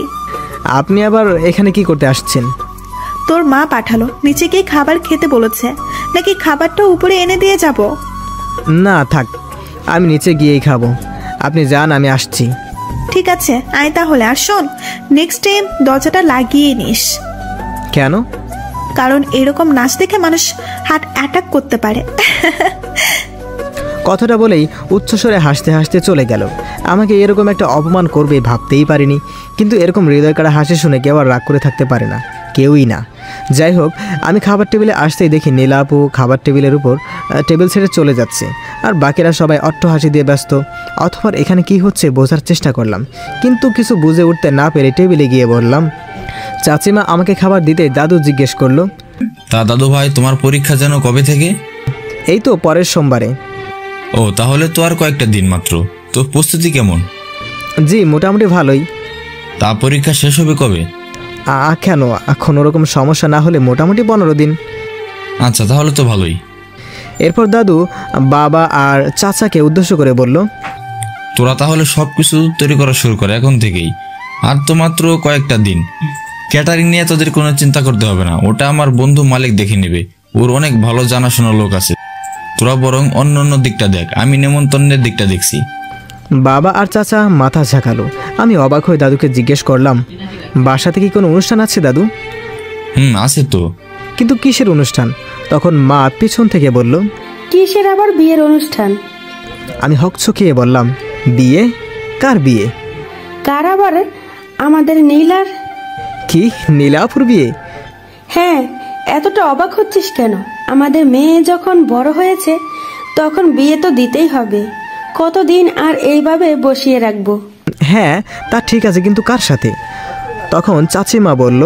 আপনি আবার এখানে কি করতে আসছেন? তোর মা পাঠালো, নিচে গিয়ে খাবার খেতে বলেছে, নাকি খাবারটা উপরে এনে দিয়ে যাব? না থাক, আমি নিচে গিয়েই খাবো। আপনি যান, আমি আসছি। ঠিক আছে, আয় তাহলে। আর শোন, নেক্সট টাইম দরজাটা লাগিয়ে নিস। কেন? কারণ এরকম নাচ দেখে মানুষ হার্ট অ্যাটাক করতে পারে। কথাটা বলেই উচ্চস্বরে হাসতে হাসতে চলে গেল। আমাকে এরকম একটা অপমান করবে ভাবতেই পারিনি। কিন্তু এরকম হৃদয়কাড়া হাসি শুনে কেউ আর রাগ করে থাকতে পারে না, কেউই না। যাই হোক, আমি খাবার টেবিলে আসতেই দেখি নীলা আপু খাবার টেবিলের উপর টেবিল ছেড়ে চলে যাচ্ছে, আর বাকিরা সবাই অট্ট হাসি দিয়ে ব্যস্ত। অথবা এখানে কি হচ্ছে বোঝার চেষ্টা করলাম, কিন্তু কিছু বুঝে উঠতে না পেরে টেবিলে গিয়ে বললাম। চাচিমা আমাকে খাবার দিতে দাদু জিজ্ঞেস করলো, তা দাদু ভাই, তোমার পরীক্ষা যেন কবে থেকে? এই তো পরের সোমবারে। ও, তাহলে তো আর কয়েকটা দিন মাত্র। তো প্রস্তুতি কেমন? জি মোটামুটি ভালোই। তা পরীক্ষা শেষ হবে কবে? কেন, এখন ওরকম সমস্যা না হলে মোটামুটি 15 দিন। আচ্ছা, তাহলে তো ভালোই। এরপর দাদু বাবা আর চাচাকে উদ্দেশ্য করে বলল, তোরা তাহলে সব কিছু তৈরি করা শুরু করে এখন থেকেই। আর তো মাত্র কয়েকটা দিন। ক্যাটারিং নিয়ে তোদের কোনো চিন্তা করতে হবে না, ওটা আমার বন্ধু মালিক দেখে নেবে। ওর অনেক ভালো জানাশোনা লোক আছে। তোরা বরং অন্য দিকটা দেখ, আমি নেমন্তন্নের দিকটা দেখছি। বাবা আর চাচা মাথা ঝাঁকালো। আমি অবাক হয়ে দাদুকে জিজ্ঞেস করলাম, বাসাতে কি কোনো অনুষ্ঠান আছে দাদু? আছে তো। কিন্তু কিসের অনুষ্ঠান? তখন মা পিছন থেকে বলল, কিসের আবার বিয়ের অনুষ্ঠান? আমি হকচকিয়ে বললাম, বিয়ে? কার বিয়ে? কার আবার? আমাদের নীলার। কি, নীলাপুর বিয়ে? হ্যাঁ, এতটা অবাক হচ্ছিস কেন? আমাদের মেয়ে যখন বড় হয়েছে তখন বিয়ে তো দিতেই হবে। কতদিন আর এইভাবে বসিয়ে রাখবো? হ্যাঁ তা ঠিক আছে, কিন্তু কার সাথে? তখন চাচিমা বলল,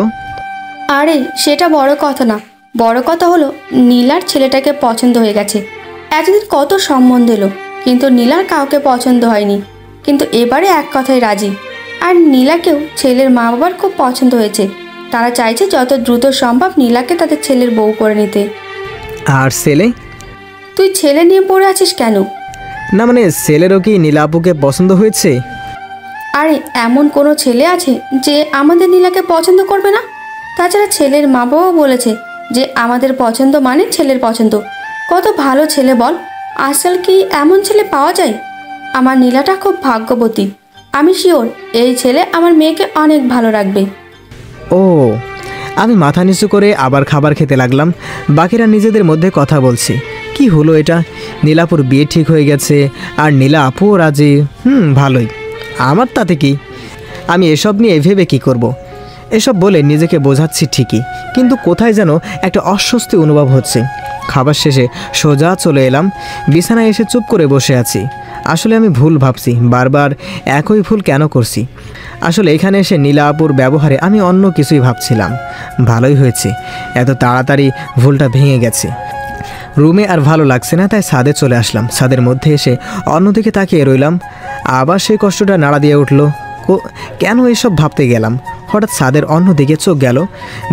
আরে সেটা বড় কথা না, বড় কথা হলো নীলার ছেলেটাকে পছন্দ হয়ে গেছে। এতদিন কত সম্বন্ধ এলো, কিন্তু নীলার কাউকে পছন্দ হয়নি, কিন্তু এবারে এক কথায় রাজি। আর নীলাকেও ছেলের মা বাবার খুব পছন্দ হয়েছে, তারা চাইছে যত দ্রুত সম্ভব নীলাকে তাদের ছেলের বউ করে নিতে। আর ছেলে? তুই ছেলে নিয়ে পড়ে আছিস কেন? না মানে ছেলেরও কি নীলা আপুকে পছন্দ হয়েছে? আরে এমন কোনো ছেলে আছে যে আমাদের নীলাকে পছন্দ করবে না? তাছাড়া ছেলের মা বাবা বলেছে যে আমাদের পছন্দ মানে ছেলের পছন্দ। কত ভালো ছেলে বল, আজকাল কি এমন ছেলে পাওয়া যায়? আমার নীলাটা খুব ভাগ্যবতী, আমি শিওর এই ছেলে আমার মেয়েকে অনেক ভালো রাখবে। ও, আমি মাথা নিচু করে আবার খাবার খেতে লাগলাম। বাকিরা নিজেদের মধ্যে কথা বলছে, কি হলো এটা? নীলাপুর বিয়ে ঠিক হয়ে গেছে আর নীলা আপুও রাজি। ভালোই, আমার তাতে কি? আমি এসব নিয়ে ভেবে কি করব? এসব বলে নিজেকে বোঝাচ্ছি ঠিকই, কিন্তু কোথায় যেন একটা অস্বস্তি অনুভব হচ্ছে। খাবার শেষে সোজা চলে এলাম, বিছানায় এসে চুপ করে বসে আছি। আসলে আমি ভুল ভাবছি, বারবার একই ভুল কেন করছি? আসলে এখানে এসে নীলা আপুর ব্যবহারে আমি অন্য কিছুই ভাবছিলাম। ভালোই হয়েছে, এত তাড়াতাড়ি ভুলটা ভেঙে গেছে। রুমে আর ভালো লাগছে না, তাই ছাদে চলে আসলাম। ছাদের মধ্যে এসে অন্যদিকে তাকিয়ে রইলাম, আবার সেই কষ্টটা নাড়া দিয়ে উঠল। কেন এসব ভাবতে গেলাম? হঠাৎ ছাদের অন্যদিকে চোখ গেল,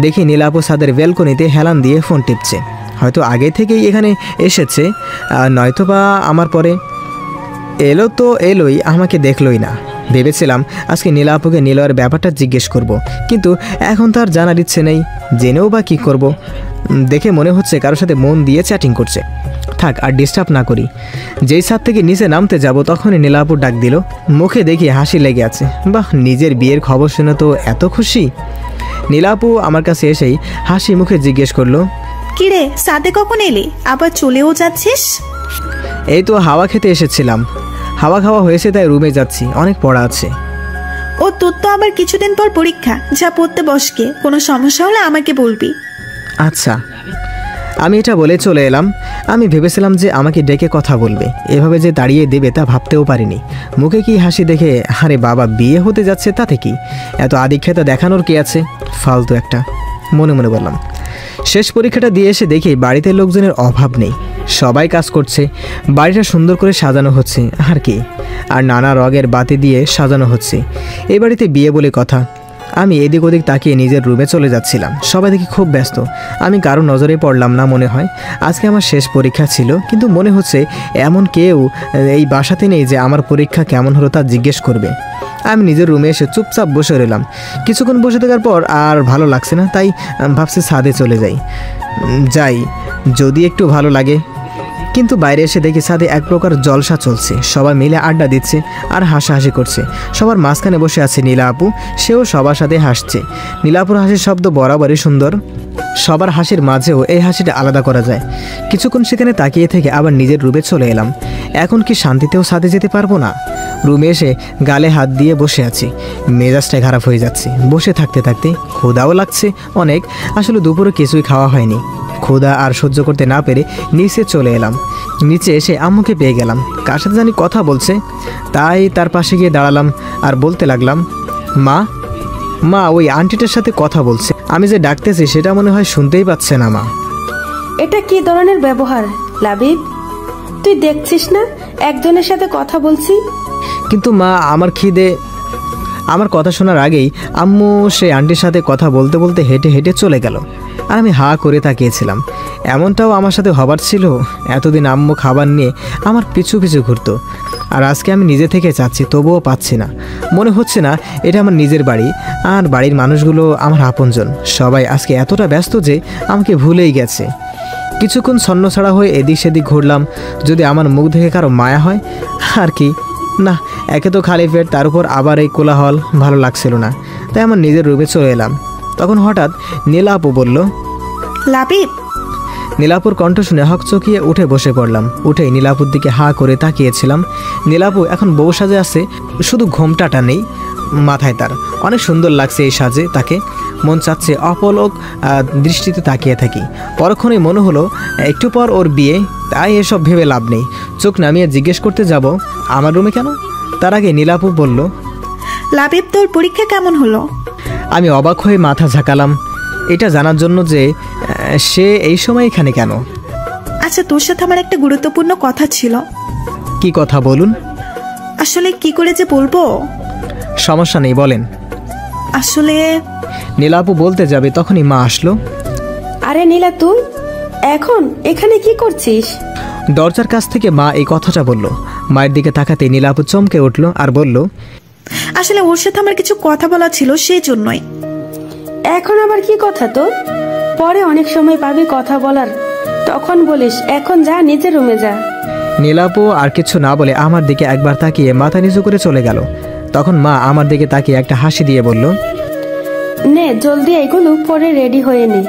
দেখি নীলা আপু ছাদের ব্যালকনিতে হেলান দিয়ে ফোন টিপছে। হয়তো আগে থেকেই এখানে এসেছে, নয়তো বা আমার পরে এলো তো এলোই, আমাকে দেখলই না। ভেবেছিলাম আজকে নীলা আপুকে নীলয়ের ব্যাপারটা জিজ্ঞেস করব, কিন্তু এখন তো আর জানার ইচ্ছে নেই, জেনেও বা কী করব? দেখে মনে হচ্ছে কারোর সাথে মন দিয়ে চ্যাটিং করছে। থাক, আর ডিস্টার্ব না করি। যেই ছাদ থেকে নিচে নামতে যাব তখনই নীলা আপু ডাক দিল। মুখে দেখি হাসি লেগে আছে। বাহ, নিজের বিয়ের খবর শুনে তো এত খুশি। নীলা আপু আমার কাছে এসেই হাসি মুখে জিজ্ঞেস করলো, কিরে সাথে কখন এলি, আবার চলেও যাচ্ছিস? এই তো হাওয়া খেতে এসেছিলাম, হাওয়া খাওয়া হয়েছে তাই রুমে যাচ্ছি, অনেক পড়া আছে। ও তোর তো আবার কিছুদিন পর পরীক্ষা, যা পড়তে বসকে, কোনো সমস্যা হলে আমাকে বলবি। আচ্ছা। আমি এটা বলে চলে এলাম। আমি ভেবেছিলাম যে আমাকে ডেকে কথা বলবে, এভাবে যে দাঁড়িয়ে দেবে তা ভাবতেও পারিনি। মুখে কি হাসি দেখে, আরে বাবা বিয়ে হতে যাচ্ছে তাতে কি, এত আদিক্ষেতা দেখানোর কি আছে, ফালতু একটা, মনে মনে বললাম। শেষ পরীক্ষাটা দিয়ে এসে দেখি বাড়িতে লোকজনের অভাব নেই, সবাই কাজ করছে। বাড়িটা সুন্দর করে সাজানো হচ্ছে, আর কি, আর নানা রঙের বাতি দিয়ে সাজানো হচ্ছে। এই বাড়িতে বিয়ে বলে কথা। আমি এদিক ওদিক তাকিয়ে নিজের রুমে চলে যাচ্ছিলাম, সবাই দেখি খুব ব্যস্ত। আমি কারো নজরে পড়লাম না মনে হয়। আজকে আমার শেষ পরীক্ষা ছিল, কিন্তু মনে হচ্ছে এমন কেউ এই বাসাতে নেই যে আমার পরীক্ষা কেমন হলো তা জিজ্ঞেস করবে। আমি নিজের রুমে এসে চুপচাপ বসে রইলাম। কিছুক্ষণ বসে থাকার পর আর ভালো লাগছে না, তাই ভাবছি ছাদে চলে যাই যদি একটু ভালো লাগে। কিন্তু বাইরে এসে দেখি ছাদে এক প্রকার জলসা চলছে, সবাই মিলে আড্ডা দিচ্ছে আর হাসাহাসি করছে। সবার মাঝখানে বসে আছে নীলা আপু, সেও সবার সাথে হাসছে। নীলা আপুর হাসির শব্দ বরাবরই সুন্দর, সবার হাসির মাঝেও এই হাসিটা আলাদা করা যায়। কিছুক্ষণ সেখানে তাকিয়ে থেকে আবার নিজের রুমে চলে এলাম। এখন কি শান্তিতেও ছাদে যেতে পারবো না? রুমে এসে গালে হাত দিয়ে বসে আছি, মেজাজটা খারাপ হয়ে যাচ্ছে। বসে থাকতে থাকতে ক্ষুধাও লাগছে অনেক, আসলে দুপুরে কিছুই খাওয়া হয়নি। ক্ষুধা আর সহ্য করতে না পেরে নিচে চলে এলাম। নিচে এসে আম্মুকে পেয়ে গেলাম, কার সাথে জানি কথা বলছে, তাই তার পাশে গিয়ে দাঁড়ালাম আর বলতে লাগলাম, মা ওই আন্টিটার সাথে কথা বলছে, আমি যে ডাকতেছি সেটা মনে হয় শুনতেই পাচ্ছে না। মা, এটা কি ধরনের ব্যবহার লাবিব? তুই দেখছিস না একজনের সাথে কথা বলছি? কিন্তু মা, আমার খিদে। আমার কথা শোনার আগেই আম্মু সেই আন্টির সাথে কথা বলতে বলতে হেঁটে হেঁটে চলে গেল, আর আমি হা করে তাকিয়েছিলাম। এমনটাও আমার সাথে হবার ছিল? এতদিন আম্মু খাবার নিয়ে আমার পিছু পিছু ঘুরতো, আর আজকে আমি নিজে থেকে চাচ্ছি, তবুও পাচ্ছি না। মনে হচ্ছে না এটা আমার নিজের বাড়ি, আর বাড়ির মানুষগুলো আমার আপনজন। সবাই আজকে এতটা ব্যস্ত যে আমাকে ভুলেই গেছে। কিছুক্ষণ ছন্নছাড়া হয়ে এদিক সেদিক ঘুরলাম, যদি আমার মুখ দেখে কারো মায়া হয়। আর কি না, একে তো খালি পেট, তার উপর আবার এই কোলাহল, ভালো লাগছিল না, তাই আমার নিজের রুমে চলে এলাম। তখন হঠাৎ নীলা আপু বলল, লাবিব। নীলাপুর কণ্ঠ শুনে হকচকিয়ে উঠে বসে পড়লাম। উঠেই নীলাপুর দিকে হা করে তাকিয়েছিলাম। নীলাপু এখন বউ সাজে আছে, শুধু ঘোমটাটা নেই মাথায়। তার অনেক সুন্দর লাগছে এই সাজে, তাকে মন চাচ্ছে অপলক দৃষ্টিতে তাকিয়ে থাকি। পরক্ষণেই মনে হলো একটু পর ওর বিয়ে, তাই এসব ভেবে লাভ নেই। চোখ নামিয়ে জিজ্ঞেস করতে যাব আমার রুমে কেন? তার আগে নীলাপু বলল, লাবিব, তোর পরীক্ষা কেমন হলো? আমি অবাক হয়ে মাথা ঝাঁকালাম, এটা জানার জন্য যে সে এই সময় এখানে কেন। আচ্ছা, তোর সাথে আমার একটা গুরুত্বপূর্ণ কথা ছিল। কি কথা বলুন। আসলে কি করে যে বলবো। সমস্যা নেই, বলেন। আসলে নীলা আপু বলতে যাবে তখনই মা আসলো। আরে নীলা, তুই এখন এখানে কি করছিস? দরজার কাছ থেকে মা এই কথাটা বলল। মায়ের দিকে তাকাতে নীলা আপু চমকে উঠল আর বলল, আসলে ওর সাথে আমার কিছু কথা বলা ছিল, সেই জন্যই। এখন আবার কি কথা তোর? পরে অনেক সময় পাবি কথা বলার, তখন বলিস। এখন যা, নিজের রুমে যা। নীলা আপু আর কিছু না বলে আমার দিকে একবার তাকিয়ে মাথা নিচু করে চলে গেল। তখন মা আমার দিকে তাকিয়ে একটা হাসি দিয়ে বলল, নে জলদি এগুলো পরে রেডি হয়ে নে।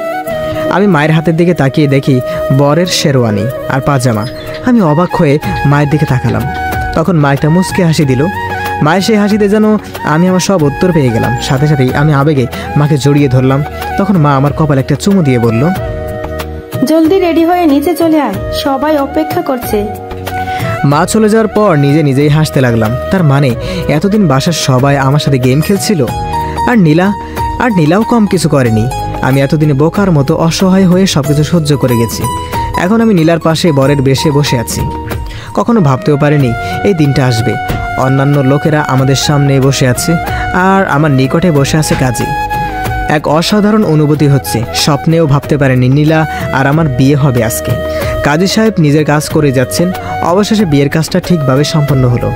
আমি মায়ের হাতের দিকে তাকিয়ে দেখি বরের শেরওয়ানি আর পাজামা। আমি অবাক হয়ে মায়ের দিকে তাকালাম। তখন মা একটা মুচকে হাসি দিল। মায়ের সেই হাসিতে যেন আমি আমার সব উত্তর পেয়ে গেলাম। সাথে সাথেই আমি আবেগে মাকে জড়িয়ে ধরলাম। তখন মা আমার কপালে একটা চুমু দিয়ে বলল, জলদি রেডি হয়ে নিচে চলে আয়, সবাই অপেক্ষা করছে। মা চলে যাওয়ার পর নিজে নিজেই হাসতে লাগলাম। তার মানে এতদিন বাসার সবাই আমার সাথে গেম খেলছিল, আর নীলাও কম কিছু করেনি। আমি এতদিনে বোকার মতো অসহায় হয়ে সবকিছু সহ্য করে গেছি। এখন আমি নীলার পাশে বরের বেশে বসে আছি। কখনো ভাবতেও পারিনি এই দিনটা আসবে। অন্যান্য লোকেরা আমাদের সামনে বসে আছে, আর আমার নিকটে বসে আছে কাজী। এক অসাধারণ অনুভূতি হচ্ছে। স্বপ্নেও ভাবতে পারেনি নীলা আর আমার বিয়ে হবে আজকে। কাজী সাহেব নিজের কাজ করে যাচ্ছেন। অবশেষে বিয়ের কাজটা ঠিকভাবে সম্পন্ন হলো।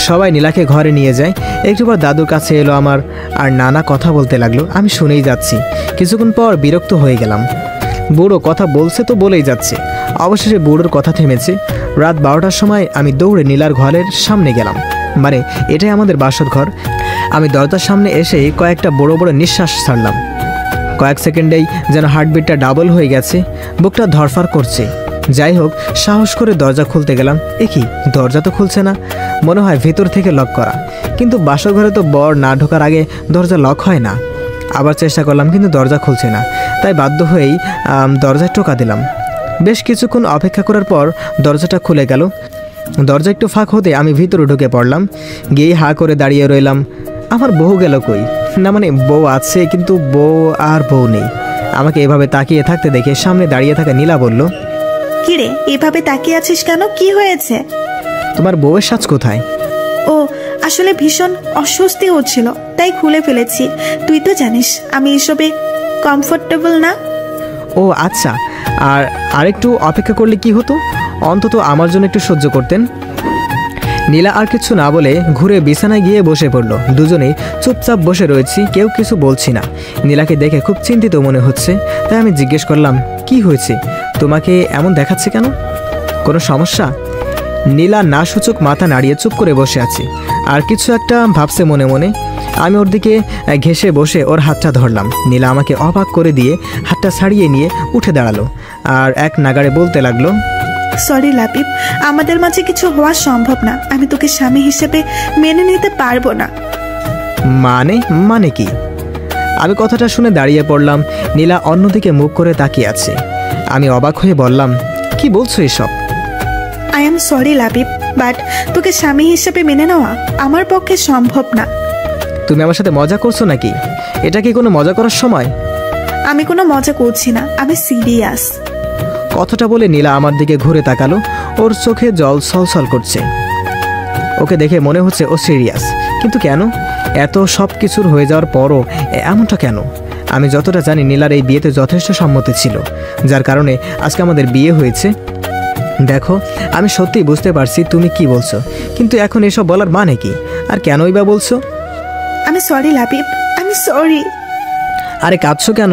সবাই নীলাকে ঘরে নিয়ে যায়। একটু পর দাদুর কাছে এলো আমার, আর নানা কথা বলতে লাগলো। আমি শুনেই যাচ্ছি। কিছুক্ষণ পর বিরক্ত হয়ে গেলাম। বুড়ো কথা বলছে তো বলেই যাচ্ছে। অবশেষে বুড়োর কথা থেমেছে। রাত 12টার সময় আমি দৌড়ে নীলার ঘরের সামনে গেলাম। মানে এটাই আমাদের বাসর ঘর। আমি দরজার সামনে এসে কয়েকটা বড় বড় নিঃশ্বাস ছাড়লাম। কয়েক সেকেন্ডেই যেন হার্টবিটটা ডাবল হয়ে গেছে, বুকটা ধরফর করছে। যাই হোক, সাহস করে দরজা খুলতে গেলাম। কি দরজা তো খুলছে না, মনে হয় ভেতর থেকে লক করা। কিন্তু বাসর ঘরে তো বর না ঢোকার আগে দরজা লক হয় না। আবার চেষ্টা করলাম, কিন্তু দরজা খুলছে না। তাই বাধ্য হয়েই দরজায় টোকা দিলাম। বেশ কিছুক্ষণ অপেক্ষা করার পর দরজাটা খুলে গেল। দরজা একটু ফাঁক হতে আমি ভিতরে ঢুকে পড়লাম। গিয়ে হা করে দাঁড়িয়ে রইলাম। আমার বউ গেল কই? না মানে বউ আছে, কিন্তু বউ আর বউ নেই। আমাকে এভাবে তাকিয়ে থাকতে দেখে সামনে দাঁড়িয়ে থাকা নীলা বলল, কিরে এভাবে তাকিয়ে আছিস কেন? কি হয়েছে? তোমার বউয়ের সাজ কোথায়? ও আসলে ভীষণ অস্বস্তি হচ্ছিল, তাই খুলে ফেলেছি। তুই তো জানিস আমি এসবে কমফোর্টেবল না। ও আচ্ছা, আর আরেকটু অপেক্ষা করলে কি হতো? অন্তত আমার জন্য একটু সহ্য করতেন। নীলা আর কিছু না বলে ঘুরে বিছানায় গিয়ে বসে পড়ল। দুজনেই চুপচাপ বসে রয়েছি, কেউ কিছু বলছি না। নীলাকে দেখে খুব চিন্তিত মনে হচ্ছে। তাই আমি জিজ্ঞেস করলাম, কি হয়েছে? তোমাকে এমন দেখাচ্ছে কেন? কোনো সমস্যা? নীলা না সূচক মাথা নাড়িয়ে চুপ করে বসে আছে, আর কিছু একটা ভাবছে মনে মনে। আমি ওর দিকে ঘেঁষে বসে ওর হাতটা ধরলাম। নীলা আমাকে অবাক করে দিয়ে হাতটা ছাড়িয়ে নিয়ে উঠে দাঁড়ালো, আর এক নাগাড়ে বলতে লাগলো, সরি লাবিব, আমাদের মাঝে কিছু হওয়া সম্ভব না। আমি তোকে স্বামী হিসেবে মেনে নিতে পারবো না। মানে কি? আমি কথাটা শুনে দাঁড়িয়ে পড়লাম। নীলা অন্যদিকে মুখ করে তাকিয়ে আছে। আমি অবাক হয়ে বললাম, কি বলছো এসব? I am sorry Labib, but তোকে স্বামী হিসেবে মেনে নেওয়া আমার পক্ষে সম্ভব না। তুমি আমার সাথে মজা করছো নাকি? এটা কি কোনো মজা করার সময়? আমি কোনো মজা করছি না, আমি সিরিয়াস। কথাটা বলে নীলা আমার দিকে ঘুরে তাকালো। ওর চোখে জল ছলছল করছে। ওকে দেখে মনে হচ্ছে ও সিরিয়াস, কিন্তু কেন? এত সব কিছুর হয়ে যাওয়ার পরও এমনটা কেন? আমি যতটা জানি নীলার এই বিয়েতে যথেষ্ট সম্মতি ছিল, যার কারণে আজকে আমাদের বিয়ে হয়েছে। দেখো, আমি সত্যিই বুঝতে পারছি তুমি কি বলছো, কিন্তু এখন এসব বলার মানে কি? আর কেনই বা বলছো? আমি সরি লাবিব, আমি সরি। আরে কাঁদছো কেন?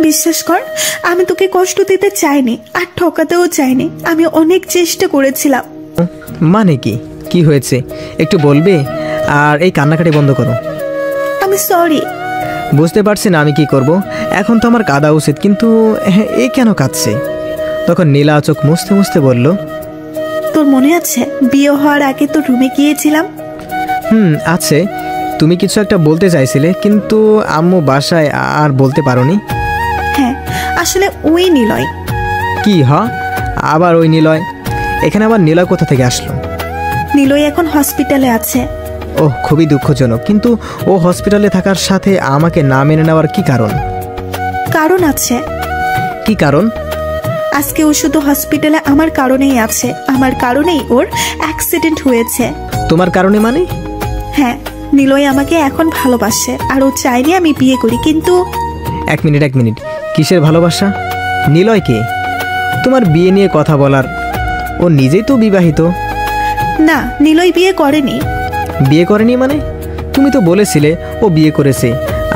বিশ্বাস কর, আমি তোকে কষ্ট দিতে চাইনি, আর ঠকাতেও চাইনি। আমি অনেক চেষ্টা করেছিলাম। মানে কি? কি হয়েছে একটু বলবে? আর এই কান্নাকাটি বন্ধ করো। আমি সরি। বুঝতে পারছি না আমি কি করব। এখন তো আমার কাঁদা উচিত, কিন্তু এ কেন কাঁদছে? তখন নীলা চোখ মুছতে মুছতে বলল, তোর মনে আছে বিয়ে হওয়ার আগে তো রুমে গিয়েছিলাম? আছে। তুমি কিছু একটা বলতে চাইছিলে, কিন্তু আম্মু বাসায় আর বলতে পারোনি। হ্যাঁ, আসলে ওই নিলয়। কি? আবার ওই নিলয়? এখানে আবার নিলয় কোথা থেকে আসলো? নিলয় এখন হসপিটালে আছে। ওহ, খুবই দুঃখজনক। কিন্তু ও হসপিটালে থাকার সাথে আমাকে না মেনে নেওয়ার কি কারণ? কারণ আছে। কি কারণ? আজকে ও শুধু হসপিটালে আমার কারণেই আছে, আমার কারণেই ওর অ্যাক্সিডেন্ট হয়েছে। তোমার কারণে মানে? হ্যাঁ, নিলয় আমাকে এখন ভালোবাসে আর ও চাইলে আমি বিয়ে করি, কিন্তু এক মিনিট, কিসের ভালোবাসা? নিলয় কে? তোমার বিয়ে নিয়ে কথা বলার? ও নিজেই তো বিবাহিত। না, নিলয় বিয়ে করেনি। বিয়ে করেনি মানে? তুমি তো বলেছিলে ও বিয়ে করেছে।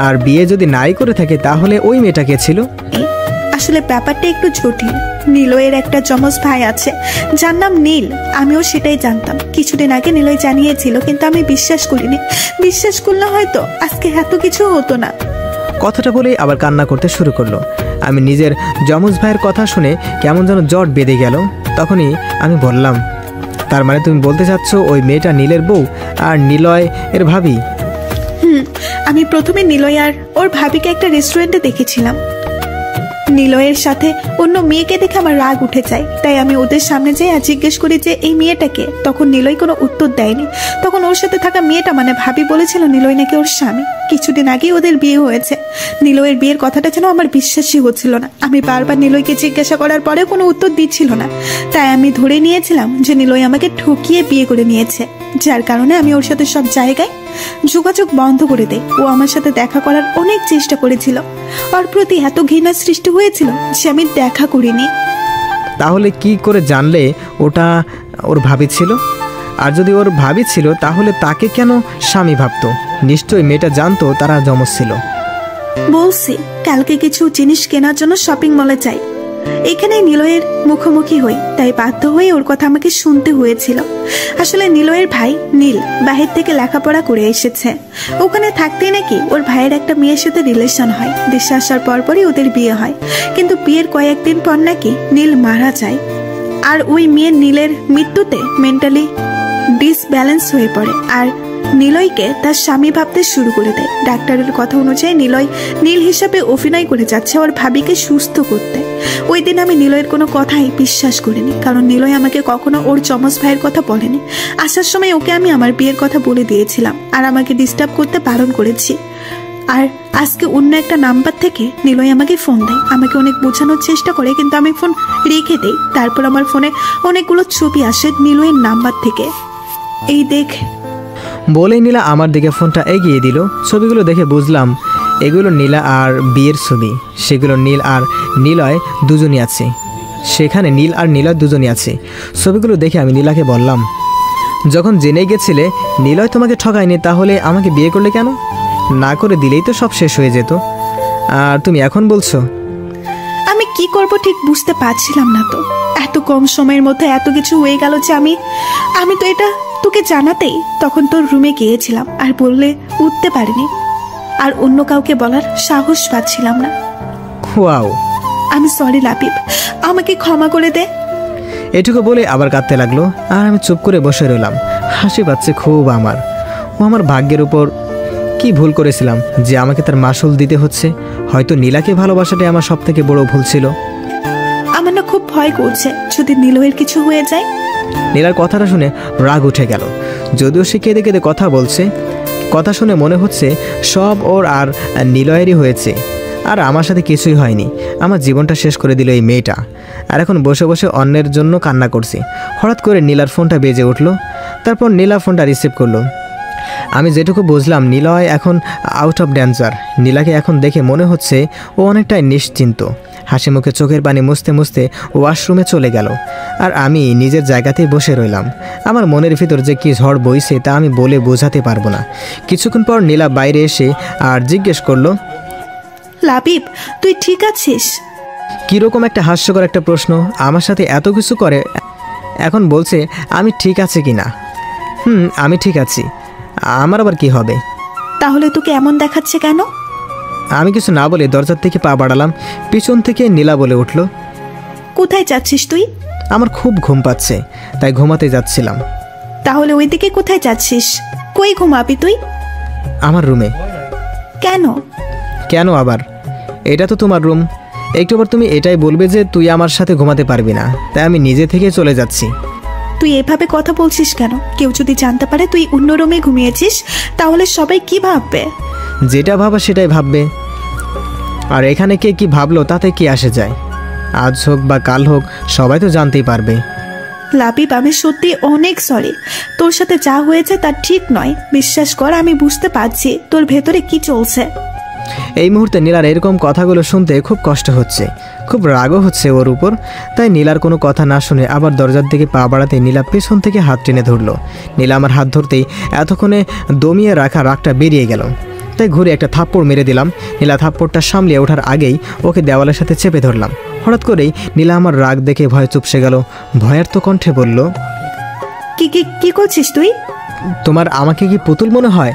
আর বিয়ে যদি নাই করে থাকে তাহলে ওই মেয়েটা কে ছিল? আসলে ব্যাপারটা একটু জটিল। নিলয়ের একটা যমজ ভাই আছে যার নাম নীল। আমিও সেটাই জানতাম। কিছুদিন আগে নিলয় জানিয়েছিল, কিন্তু আমি বিশ্বাস করিনি। বিশ্বাস করলে হয়তো আজকে এত কিছু হতো না। কথাটা বলেই আবার কান্না করতে শুরু করলো। আমি নিজের যমজ ভাইয়ের কথা শুনে কেমন যেন জট বেঁধে গেল। তখনই আমি বললাম, তার মানে তুমি বলতে চাচ্ছ ওই মেয়েটা নীলের বউ আর নিলয় এর ভাবি? আমি প্রথমে নিলয় আর ওর ভাবিকে একটা রেস্টুরেন্টে দেখেছিলাম। নিলয়ের সাথে অন্য মেয়েকে দেখে আমার রাগ উঠে যায়, তাই আমি ওদের সামনে যাই আর জিজ্ঞেস করি যে এই মেয়েটাকে। তখন নিলয় কোনো উত্তর দেয়নি। তখন ওর সাথে থাকা মেয়েটা মানে ভাবি বলেছিল নিলয় নাকি ওর স্বামী। কিছুদিন আগেই ওদের বিয়ে হয়েছে। নিলয়ের বিয়ের কথাটা যেন আমার বিশ্বাসই হচ্ছিল না। আমি বারবার নিলয়কে জিজ্ঞাসা করার পরেও কোনো উত্তর দিচ্ছিল না। তাই আমি ধরে নিয়েছিলাম যে নিলয় আমাকে ঠকিয়ে বিয়ে করে নিয়েছে, যার কারণে আমি ওর সাথে সব জায়গায় যোগাযোগ বন্ধ করে দেয়। ও আমার সাথে দেখা করার অনেক চেষ্টা করেছিল। ওর প্রতি এত ঘৃণা সৃষ্টি হয়েছিল যে আমি দেখা করিনি। তাহলে কি করে জানলে ওটা ওর ভাবি ছিল? আর যদি ওর ভাবি ছিল তাহলে তাকে কেন স্বামী ভাবতো? নিশ্চয়ই মেয়েটা জানতো তারা যমজ ছিল। বলছি, কালকে কিছু জিনিস কেনার জন্য শপিং মলে যাই। এখানে নিলয়ের মুখোমুখি হই, তাই বাধ্য হয়ে ওর কথা আমাকে শুনতে হয়েছিল। আসলে নিলয়ের ভাই নীল বাহির থেকে লেখাপড়া করে এসেছে। ওখানে থাকতেই নাকি ওর ভাইয়ের একটা মেয়ের সাথে রিলেশন হয়। দেশে আসার পরপরই ওদের বিয়ে হয়, কিন্তু বিয়ের কয়েকদিন পর নাকি নীল মারা যায়। আর ওই মেয়ে নীলের মৃত্যুতে মেন্টালি ডিসব্যালেন্স হয়ে পড়ে আর নিলয়কে তার স্বামী ভাবতে শুরু করে দেয়। ডাক্তারের কথা অনুযায়ী নিলয় নীল হিসাবে অভিনয় করে যাচ্ছে ওর ভাবিকে সুস্থ করতে। ওই দিন আমি নিলয়ের কোনো কথাই বিশ্বাস করিনি, কারণ নিলয় আমাকে কখনো ওর যমজ ভাইয়ের কথা বলেনি। আসার সময় ওকে আমি আমার বিয়ের কথা বলে দিয়েছিলাম আর আমাকে ডিস্টার্ব করতে বারণ করেছি। আর আজকে অন্য একটা নাম্বার থেকে নিলয় আমাকে ফোন দেয়। আমাকে অনেক বোঝানোর চেষ্টা করে, কিন্তু আমি ফোন রেখে দেই। তারপর আমার ফোনে অনেকগুলো ছবি আসে নিলয়ের নাম্বার থেকে। এই দেখ বলেই নীলা আমার দিকে ফোনটা এগিয়ে দিল। ছবিগুলো দেখে বুঝলাম এগুলো নীলা আর বিয়ের ছবি। সেগুলো নীল আর নিলয় দুজনই আছে। সেখানে নীল আর নিলয় দুজনই আছে। ছবিগুলো দেখে আমি নীলাকে বললাম, যখন জেনে গেছিলে নিলয় তোমাকে ঠকায়নি, তাহলে আমাকে বিয়ে করলে কেন? না করে দিলেই তো সব শেষ হয়ে যেত। আর তুমি এখন বলছো? আমি কি করব ঠিক বুঝতে পারছিলাম না। তো এত কম সময়ের মধ্যে এত কিছু হয়ে গেল যে আমি তো এটা তোকে জানাতেই তখন তোর রুমে গিয়েছিলাম আর বললে উঠতে পারিনি, আর অন্য কাউকে বলার সাহস পাচ্ছিলাম না। ওয়াও, আমি সরি লাবিব, আমাকে ক্ষমা করে দে। এটুকু বলে আবার কাঁদতে লাগলো আর আমি চুপ করে বসে রইলাম। হাসি পাচ্ছে খুব আমার। ও আমার ভাগ্যের উপর কি ভুল করেছিলাম যে আমাকে তার মাসুল দিতে হচ্ছে? হয়তো নীলাকে ভালোবাসাটাই আমার সব থেকে বড় ভুল ছিল। আমার না খুব ভয় করছে যদি নিলয়ের কিছু হয়ে যায়। নীলার কথাটা শুনে রাগ উঠে গেল। যদিও সে কেঁদে কেঁদে কথা বলছে, কথা শুনে মনে হচ্ছে সব ওর আর নিলয়েরই হয়েছে, আর আমার সাথে কিছুই হয়নি। আমার জীবনটা শেষ করে দিল এই মেয়েটা, আর এখন বসে বসে অন্যের জন্য কান্না করছি। হঠাৎ করে নীলার ফোনটা বেজে উঠলো। তারপর নীলা ফোনটা রিসিভ করলো। আমি যেটুকু বুঝলাম নিলয় এখন আউট অফ ডেঞ্জার। নীলাকে এখন দেখে মনে হচ্ছে ও অনেকটাই নিশ্চিন্ত। হাসি মুখে চোখের পানি মুছতে মুছতে ওয়াশরুমে চলে গেল, আর আমি নিজের জায়গাতেই বসে রইলাম। আমার মনের ভিতর যে কি ঝড় বইছে তা আমি বলে বোঝাতে পারবো না। কিছুক্ষণ পর নীলা বাইরে এসে আর জিজ্ঞেস করলো, লাবিব তুই ঠিক আছিস? কীরকম একটা হাস্যকর একটা প্রশ্ন। আমার সাথে এত কিছু করে এখন বলছে আমি ঠিক আছি কি না। আমি ঠিক আছি, আমার আবার কি হবে? তাহলে তোকে এমন দেখাচ্ছে কেন? আমি কিছু না বলে দরজার থেকে পা বাড়ালাম। পিছন থেকে নীলা বলে উঠল, কোথায় যাচ্ছিস তুই? আমার খুব ঘুম পাচ্ছে, তাই ঘুমাতে যাচ্ছিলাম। তাহলে ওইদিকে কোথায় যাচ্ছিস? কই ঘুমাবি তুই? আমার রুমে। কেন? কেন আবার? এটা তো তোমার রুম। একটু পর তুমি এটাই বলবে যে তুই আমার সাথে ঘুমাতে পারবি না, তাই আমি নিজে থেকে চলে যাচ্ছি। তুই এভাবে কথা বলছিস কেন? কেউ যদি জানতে পারে তুই অন্য রুমে ঘুমিয়েছিস তাহলে সবাই কি ভাববে? যেটা ভাবা সেটাই ভাববে, আর এখানে কে কি ভাবলো তাতে কি আসে যায়? আজ হোক বা কাল হোক সবাই তো জানতেই পারবে। লাবিব, আমি সত্যি অনেক সরি। তোর সাথে যা হয়েছে তা ঠিক নয়। বিশ্বাস কর, আমি বুঝতে পারছি তোর ভেতরে কি চলছে। এই মুহূর্তে নীলার এরকম কথাগুলো শুনতে খুব কষ্ট হচ্ছে, খুব রাগও হচ্ছে ওর উপর। তাই নীলার কোনো কথা না শুনে আবার দরজার দিকে পা বাড়াতে নীলা পেছন থেকে হাত টেনে ধরলো। নীলা আমার হাত ধরতেই এতক্ষণে দমিয়ে রাখা রাগটা বেরিয়ে গেল। তাই ঘুরে একটা থাপ্পড় মেরে দিলাম। নীলা থাপ্পড়টা সামলিয়ে ওঠার আগেই ওকে দেওয়ালের সাথে চেপে ধরলাম। হঠাৎ করেই নীলা আমার রাগ দেখে ভয়ে চুপসে গেল। ভয়ার্ত কণ্ঠে বলল, কি কি কি করছিস তুই? তোমার আমাকে কি পুতুল মনে হয়?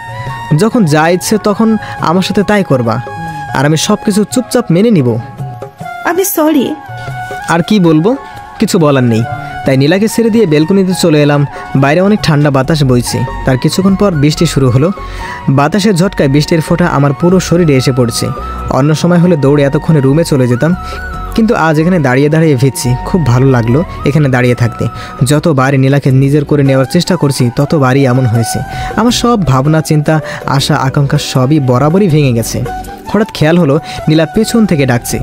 যখন যা ইচ্ছে তখন আমার সাথে তাই করবা, আর আমি সব কিছু চুপচাপ মেনে নিব। আমি সরি। আর কি বলবো, কিছু বলার নেই। তাই নীলাকে ছেড়ে দিয়ে বেলকনিতে চলে এলাম। বাইরে অনেক ঠান্ডা বাতাস বইছে। তার কিছুক্ষণ পর বৃষ্টি শুরু হলো। বাতাসের ঝটকায় বৃষ্টির ফোঁটা আমার পুরো শরীরে এসে পড়ছে। অন্য সময় হলে দৌড়ে এতক্ষণে রুমে চলে যেতাম, কিন্তু আজ এখানে দাঁড়িয়ে দাঁড়িয়ে ভিজছি। খুব ভালো লাগলো এখানে দাঁড়িয়ে থাকতে। যতবারই নীলাকে নিজের করে নেওয়ার চেষ্টা করছি ততবারই এমন হয়েছে। আমার সব ভাবনা, চিন্তা, আশা, আকাঙ্ক্ষা সবই বরাবরই ভেঙে গেছে। হঠাৎ খেয়াল হলো নীলা পেছন থেকে ডাকছে।